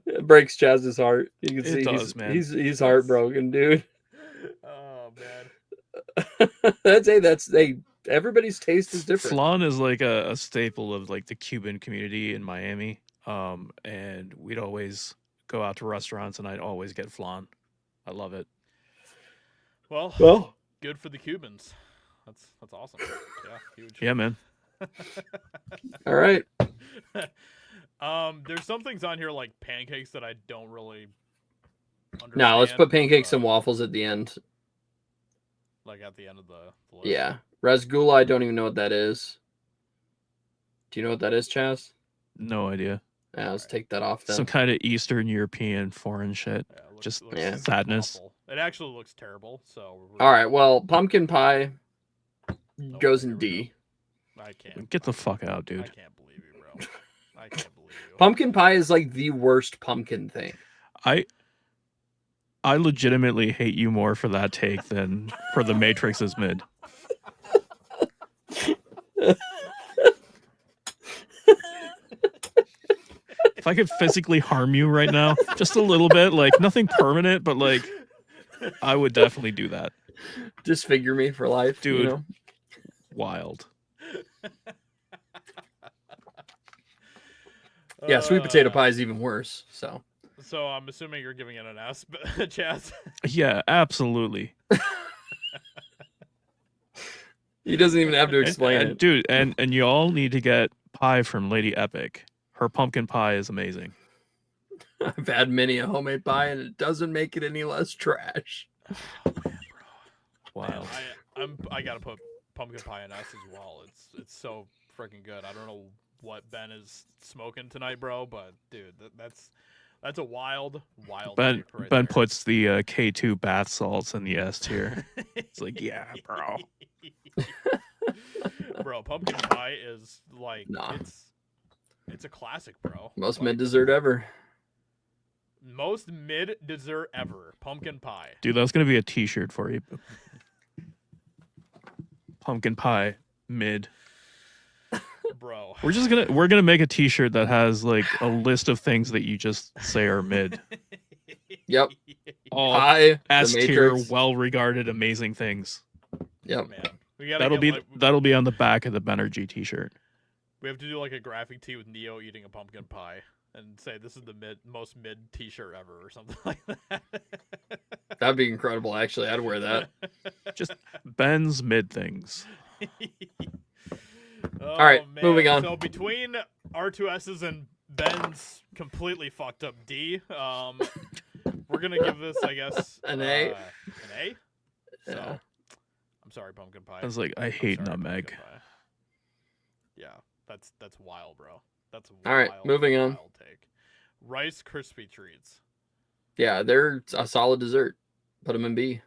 It breaks Chaz's heart. You can see he's heartbroken, dude. Oh man. That's everybody's taste is different. Flan is like a staple of like the Cuban community in Miami. And we'd always go out to restaurants and I'd always get flan. I love it. Well, good for the Cubans. That's awesome. Yeah, huge. Yeah, man. All right. There's some things on here like pancakes that I don't really understand. No, let's put pancakes and waffles at the end. Like at the end of the list. Yeah. Rasgula, I don't even know what that is. Do you know what that is, Chaz? No idea. Yeah, let's take that off then. Some kind of Eastern European foreign shit. Just sadness. Awful. It actually looks terrible. So. All right. Well, pumpkin pie goes in D. I can't. Get the fuck out, dude. I can't believe you, bro. I can't believe you. Pumpkin pie is like the worst pumpkin thing. I legitimately hate you more for that take than for the Matrix is mid. If I could physically harm you right now, just a little bit, like nothing permanent, but like I would definitely do that. Disfigure me for life, dude. You know? Wild. Yeah, sweet potato pie is even worse. So So I'm assuming you're giving it an S, Chaz. Yeah, absolutely. He doesn't even have to explain and it. dude, and you all need to get pie from Lady Epic. Her pumpkin pie is amazing. I've had many a homemade pie, and it doesn't make it any less trash. Oh, man, bro. Wild. Man, I gotta put pumpkin pie in S as well. It's so freaking good. I don't know what Ben is smoking tonight, bro, but dude, that's a wild Ben take right Ben there. puts the K2 bath salts in the S tier. It's like, yeah, bro. Bro, pumpkin pie is like Nah. it's a classic, bro. Most Like, mid dessert ever. most mid dessert ever, pumpkin pie. Dude, that's gonna be a T-shirt for you. Pumpkin pie mid. Bro. We're gonna make a T-shirt that has like a list of things that you just say are mid. Yep. All Pie, S the tier, Matrix. well regarded, amazing things. Yep. Man. We gotta That'll be on the back of the Benergy T-shirt. we have to do like a graphic tee with Neo eating a pumpkin pie and say this is the most mid T-shirt ever or something like that. That'd be incredible, actually. I'd wear that. Just Ben's mid things. All right, moving on. So between R2S's and Ben's completely fucked up D, we're gonna give this, I guess, An A. An A. So, Yeah. I'm sorry, pumpkin pie. I was like, I I'm hate sorry, nutmeg. pumpkin pie. Yeah, that's wild, bro. That's a All right, moving on. wild take. Rice Krispie treats. Yeah, they're a solid dessert. Put them in B.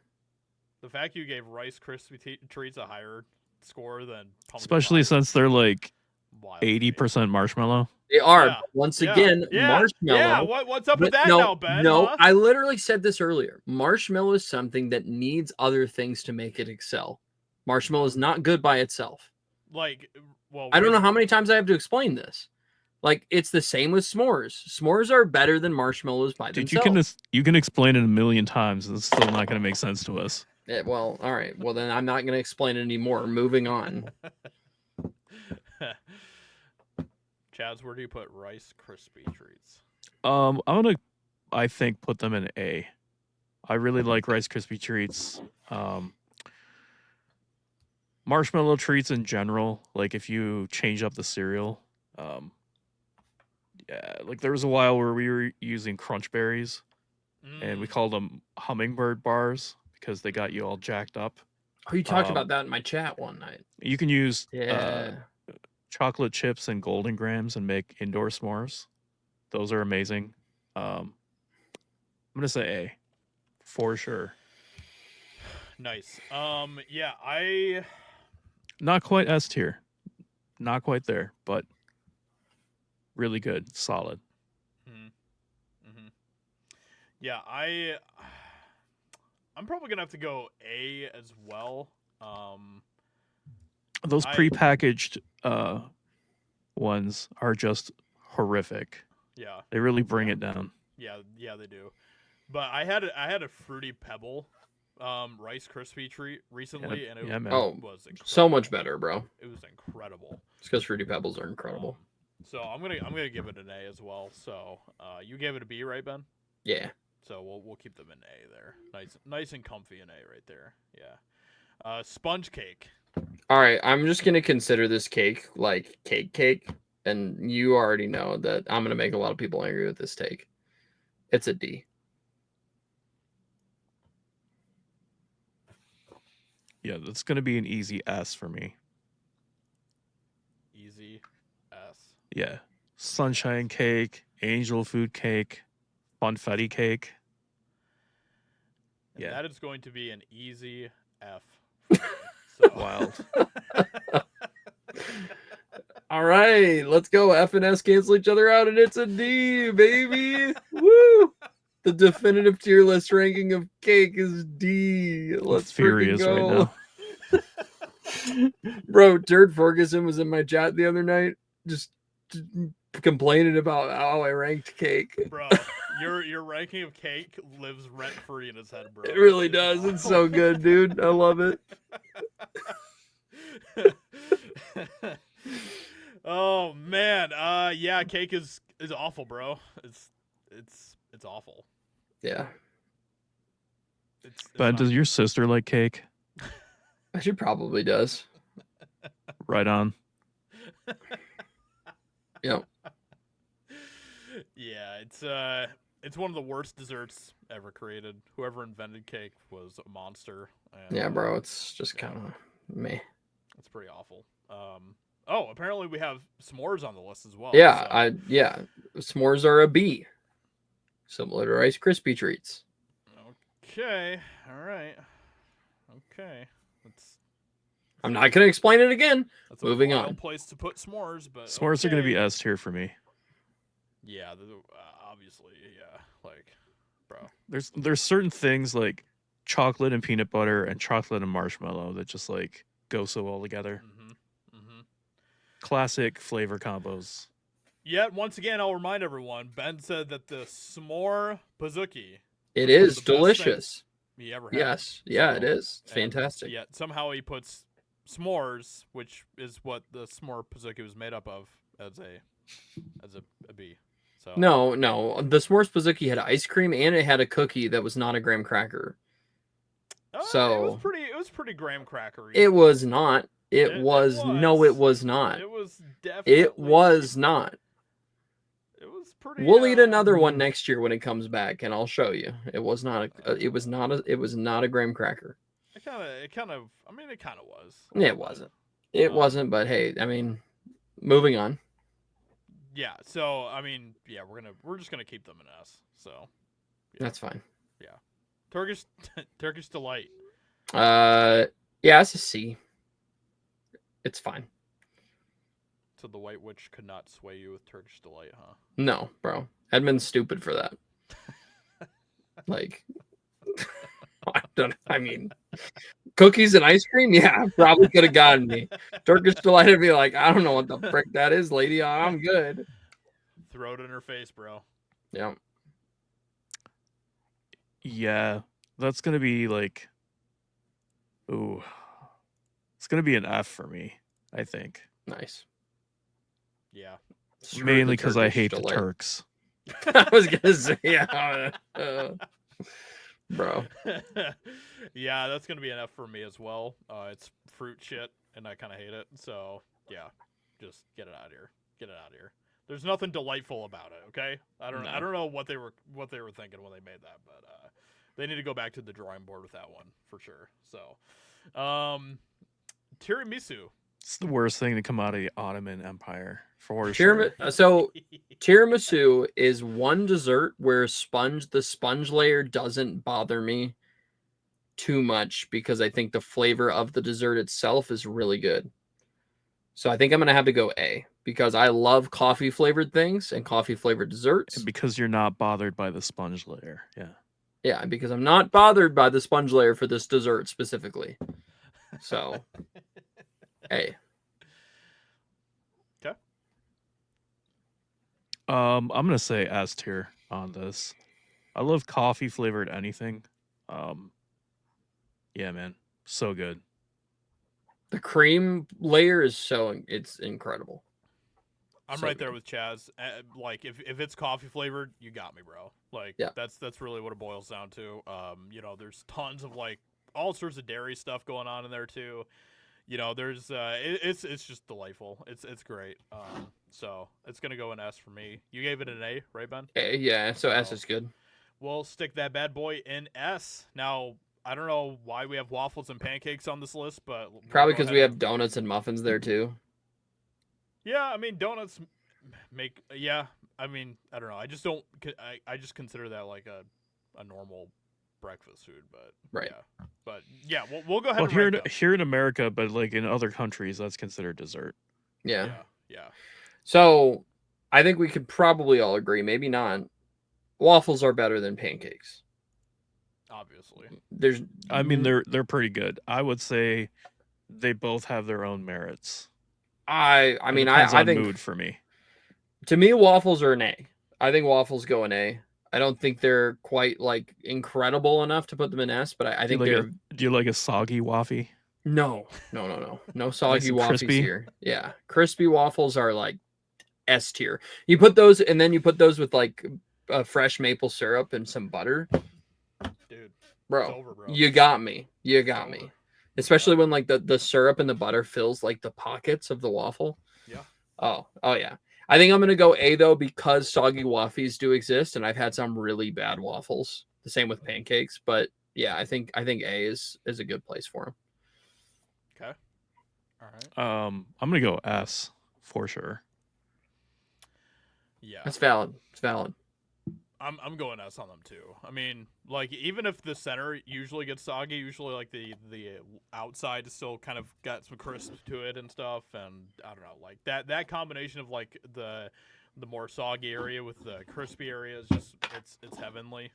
The fact you gave Rice Krispie treats a higher score than pumpkin Especially pie, since they're like wild to me. 80% marshmallow. They are. Yeah, But once yeah, again, yeah, marshmallow. Yeah, what's up with But that now, Ben? No, huh? I literally said this earlier. Marshmallow is something that needs other things to make it excel. Marshmallow is not good by itself. Like, well, I don't know how many times I have to explain this. Like, it's the same with s'mores. S'mores are better than marshmallows by Dude, themselves. you can explain it a million times and it's still not gonna make sense to us. Yeah, well, all right. Well, then I'm not going to explain it anymore. Moving on. Chaz, where do you put Rice Krispie treats? I'm gonna, I think, put them in A. I really like Rice Krispie treats. Marshmallow treats in general, like if you change up the cereal. Yeah, like there was a while where we were using Crunch Berries and we called them hummingbird bars because they got you all jacked up. Oh, you talked about that in my chat one night. You can use Yeah. chocolate chips and golden grams and make indoor s'mores. Those are amazing. I'm gonna say A for sure. Nice. Yeah, I Not quite S tier, not quite there, but really good, solid. Yeah, I'm probably gonna have to go A as well. Those prepackaged ones are just horrific. Yeah, They really bring it down. yeah, they do. But I had a Fruity Pebble Rice Krispie treat recently, and it man. was incredible. So much better, bro. It was incredible. It's because Fruity Pebbles are incredible. So I'm gonna give it an A as well. So you gave it a B, right, Ben? Yeah. So we'll keep them in A there. Nice and comfy in A right there. Yeah. Sponge cake. All right, I'm just gonna consider this cake like cake, and you already know that I'm gonna make a lot of people angry with this take. It's a D. Yeah, that's gonna be an easy S for me. Easy S. Yeah, sunshine cake, angel food cake, funfetti cake. And Yeah. that is going to be an easy F. For me. So. Wild. All right, let's go. F and S cancel each other out, and it's a D, baby. Woo! The definitive tier list ranking of cake is D. Let's furious freaking right go. Bro, Dirt Ferguson was in my chat the other night, just complaining about how I ranked cake. Bro, your ranking of cake lives rent free in his head, bro. It really does. It's so good, dude. I love it. Oh man, yeah, cake is awful, bro. It's it's awful. Yeah. It's Ben, not- does your sister like cake? She probably does. Right on. Yep. Yeah, it's one of the worst desserts ever created. Whoever invented cake was a monster. And, Yeah, bro. It's just kind of meh. It's pretty awful. Oh, apparently we have s'mores on the list as well. Yeah, so. S'mores are a B. Similar to Rice Krispie treats. Okay. All right. Okay. I'm not gonna explain it again. That's Moving a wild on. place to put s'mores, but S'mores are going to be okay. S tier for me. Yeah, obviously, yeah. Like, bro. There's certain things like chocolate and peanut butter and chocolate and marshmallow that just like go so well together. Classic flavor combos. Yet once again, I'll remind everyone. Ben said that the s'more pizookie. It was one of is the best things delicious. he ever had. Yes. Yeah, it So, is. It's and fantastic. Yet somehow he puts s'mores, which is what the s'more pizookie was made up of, as a B. So No. The s'mores pizookie had ice cream and it had a cookie that was not a graham cracker. it So was pretty graham crackery. it was not. It was no. It was not. It was definitely. It was not. It was pretty. We'll eat another one next year when it comes back, and I'll show you. It was not. It was not a graham cracker. It kind of. I mean, it kind of was. It wasn't. It wasn't. But hey, I mean, moving on. Yeah. So I mean, yeah, we're just gonna keep them in S. So. Yeah. That's fine. Yeah. Turkish delight. Yeah, it's a C. It's fine. So the white witch could not sway you with Turkish delight, huh? No, bro. Edmund's stupid for that. Like, I mean, cookies and ice cream? Yeah, probably could have gotten me. Turkish delight would be like, I don't know what the frick that is, lady. I'm good. Throw it in her face, bro. Yeah. Yeah, that's going to be like, ooh, it's going to be an F for me, I think. Nice. Yeah. Screw Mainly the because I Turkish hate the delight. Turks. I was gonna say, yeah, bro. Yeah, that's gonna be an F for me as well. It's fruit shit, and I kind of hate it. So yeah, just get it out of here. Get it out of here. There's nothing delightful about it. Okay, I don't know what they were thinking when they made that, but they need to go back to the drawing board with that one for sure. So, tiramisu. It's the worst thing to come out of the Ottoman Empire, for sure. So tiramisu is one dessert where the sponge layer doesn't bother me too much because I think the flavor of the dessert itself is really good. So I think I'm going to have to go A because I love coffee flavored things and coffee flavored desserts. And because you're not bothered by the sponge layer. Yeah. Yeah, because I'm not bothered by the sponge layer for this dessert specifically. So A. Okay. I'm gonna say S tier on this. I love coffee flavored anything. Yeah, man, so good. The cream layer is it's incredible. I'm So right there good. with Chaz. Like if it's coffee flavored, you got me, bro. Like Yeah. that's really what it boils down to. There's tons of like all sorts of dairy stuff going on in there too. There's it's just delightful. It's great. So it's gonna go an S for me. You gave it an A, right, Ben? Yeah, so S is good. We'll stick that bad boy in S. Now I don't know why we have waffles and pancakes on this list, but we'll Probably go because we ahead have donuts and muffins there too. Yeah, I mean donuts make. Yeah, I mean I don't know. I just don't. I just consider that like a normal breakfast food, but Right. Yeah, but yeah, we'll go ahead. Well, and rank them. here in America, but like in other countries, that's considered dessert. Yeah. Yeah. So I think we could probably all agree, maybe not. Waffles are better than pancakes. Obviously. I mean, they're pretty good. I would say they both have their own merits. I It depends on think mood for me. to me waffles are an A. I think waffles go an A. I don't think they're quite like incredible enough to put them in S, but I think they're Do you like a soggy waffy? no soggy and waffles crispy? here. Yeah, crispy waffles are like S tier. You put those and then you put those with like fresh maple syrup and some butter, Dude, bro, it's over, bro. you got me. You got It's me. over. Especially when like the syrup and the butter fills like the pockets of the waffle. Yeah. Oh yeah. I think I'm gonna go A though because soggy waffles do exist, and I've had some really bad waffles. The same with pancakes, but yeah, I think A is a good place for them. Okay. All right. I'm gonna go S for sure. Yeah. That's valid. It's valid. I'm going S on them too. I mean, like even if the center usually gets soggy, usually like the outside is still kind of got some crisp to it and stuff, and I don't know, like that combination of like the more soggy area with the crispy area is just it's heavenly.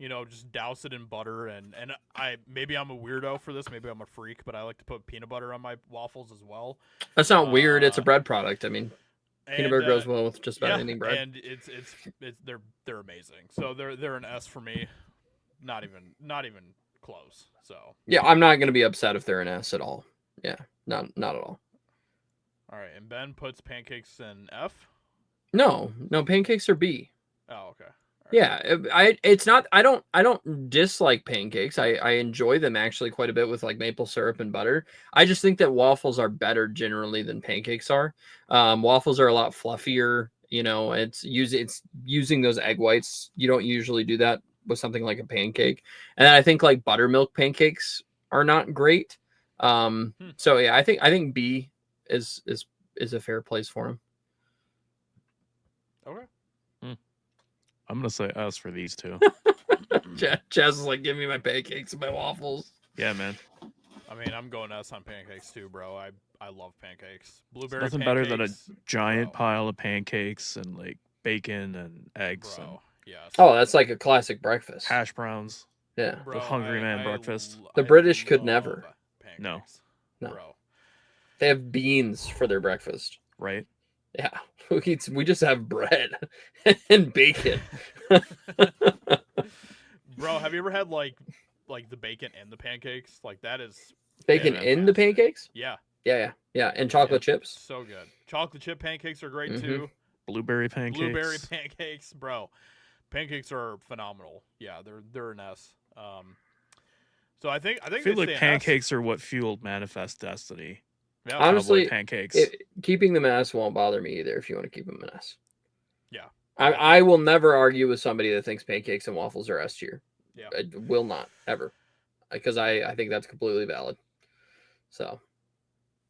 You know, just douse it in butter and maybe I'm a weirdo for this, maybe I'm a freak, but I like to put peanut butter on my waffles as well. That's not weird. It's a bread product. I mean, peanut butter goes And, well with just about yeah, anything bread. and it's they're amazing. So they're an S for me. Not even close. So Yeah, I'm not gonna be upset if they're an S at all. Yeah, not at all. all right, and Ben puts pancakes in F. No, pancakes are B. Oh, okay. Yeah, I don't dislike pancakes. I enjoy them actually quite a bit with like maple syrup and butter. I just think that waffles are better generally than pancakes are. Waffles are a lot fluffier. You know, it's using those egg whites. You don't usually do that with something like a pancake. And I think like buttermilk pancakes are not great. So yeah, I think B is a fair place for them. Okay. I'm gonna say S for these two. Chaz is like, give me my pancakes and my waffles. Yeah, man. I mean, I'm going S on pancakes too, bro. I love pancakes. Blueberry Nothing pancakes, better than a giant bro. pile of pancakes and like bacon and eggs and Bro, yes. Oh, that's like a classic breakfast. hash browns. Yeah. Bro, The hungry man breakfast. The British could never. Pancakes, No. bro. They have beans for their breakfast. Right? Yeah. We just have bread and bacon. Bro, have you ever had like the bacon in the pancakes? Like that is Bacon in the fantastic. pancakes? Yeah. Yeah. And chocolate chips. So good. Chocolate chip pancakes are great Mhm. too. Blueberry pancakes. Blueberry pancakes, bro. Pancakes are phenomenal. Yeah, they're an S. So I think I feel they like stay an S. pancakes are what fueled Manifest Destiny. Yeah. Honestly, Cowboy pancakes. Keeping them S won't bother me either if you want to keep them an S. Yeah. I will never argue with somebody that thinks pancakes and waffles are S tier. Yeah. I will not ever, because I think that's completely valid. So.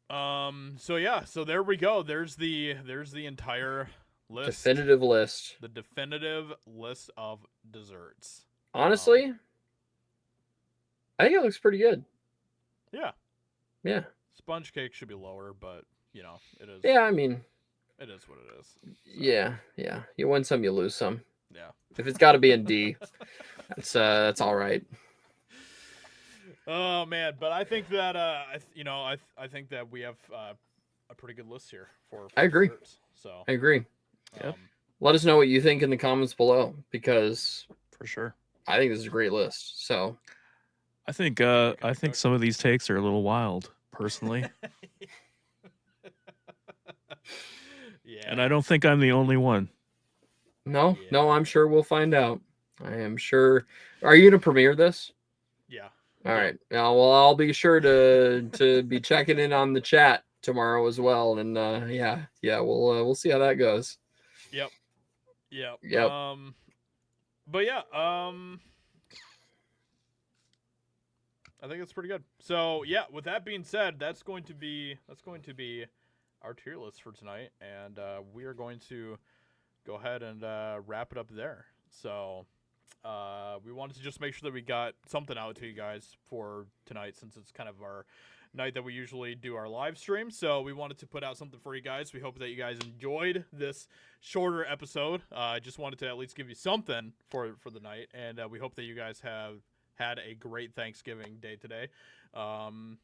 So yeah. So there we go. There's the entire list. Definitive list. The definitive list of desserts. Honestly, I think it looks pretty good. Yeah. Yeah. Sponge cake should be lower, but you know it is. Yeah, I mean, it is what it is. So, yeah. You win some, you lose some. yeah. If it's got to be in D, that's all right. Oh man, but I think that I think that we have a pretty good list here for I agree. desserts. So I agree. Yep. Let us know what you think in the comments below, because For sure. I think this is a great list. So I think some of these takes are a little wild, personally. Yeah. And I don't think I'm the only one. no, Yeah. I'm sure we'll find out. I am sure. Are you gonna premiere this? Yeah. All right. Now, well, I'll be sure to be checking in on the chat tomorrow as well, and we'll see how that goes. Yep. Yep. But yeah, I think it's pretty good. So yeah, with that being said, that's going to be our tier list for tonight, and we are going to go ahead and wrap it up there. So we wanted to just make sure that we got something out to you guys for tonight, since it's kind of our night that we usually do our live stream. So we wanted to put out something for you guys. We hope that you guys enjoyed this shorter episode. I just wanted to at least give you something for the night, and we hope that you guys have had a great Thanksgiving day today. Ben,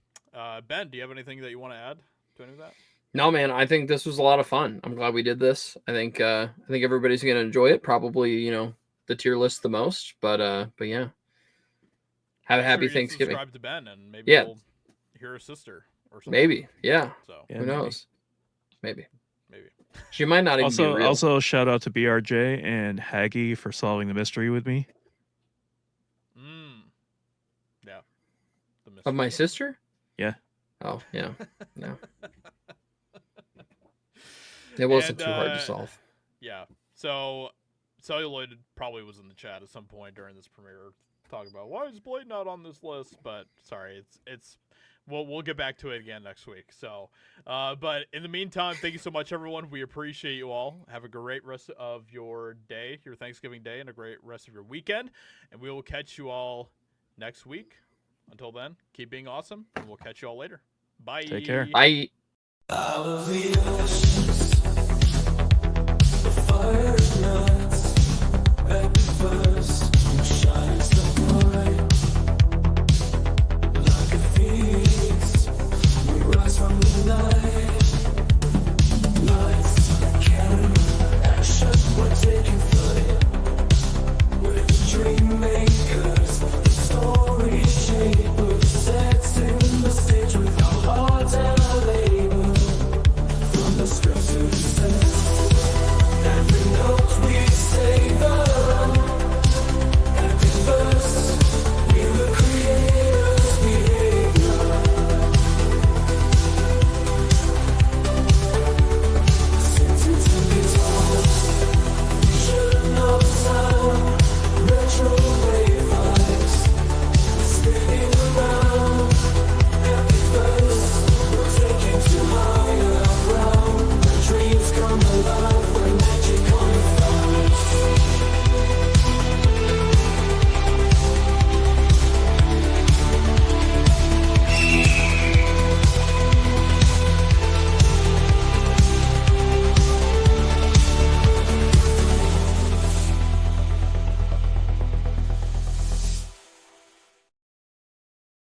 do you have anything that you want to add to any of that? No, man, I think this was a lot of fun. I'm glad we did this. I think everybody's gonna enjoy it. Probably, the tier list the most, but yeah. Have a Make happy sure you Thanksgiving. Subscribe to Ben, and maybe Yeah. we'll hear his sister or something. Maybe, yeah. So Yeah, Who maybe. knows? Maybe. Maybe. She might not even be real. Also, shout out to BRJ and Haggy for solving the mystery with me. Yeah. Of my sister? Yeah. Oh, yeah. No. It wasn't And, too hard to solve. Yeah. So, Celluloid probably was in the chat at some point during this premiere talking about why is Blade not on this list, but sorry, it's we'll get back to it again next week. So, but in the meantime, thank you so much, everyone. We appreciate you all. Have a great rest of your day, your Thanksgiving day, and a great rest of your weekend. And we will catch you all next week. Until then, keep being awesome, and we'll catch you all later. Bye. Take care. Bye. Out of the ocean.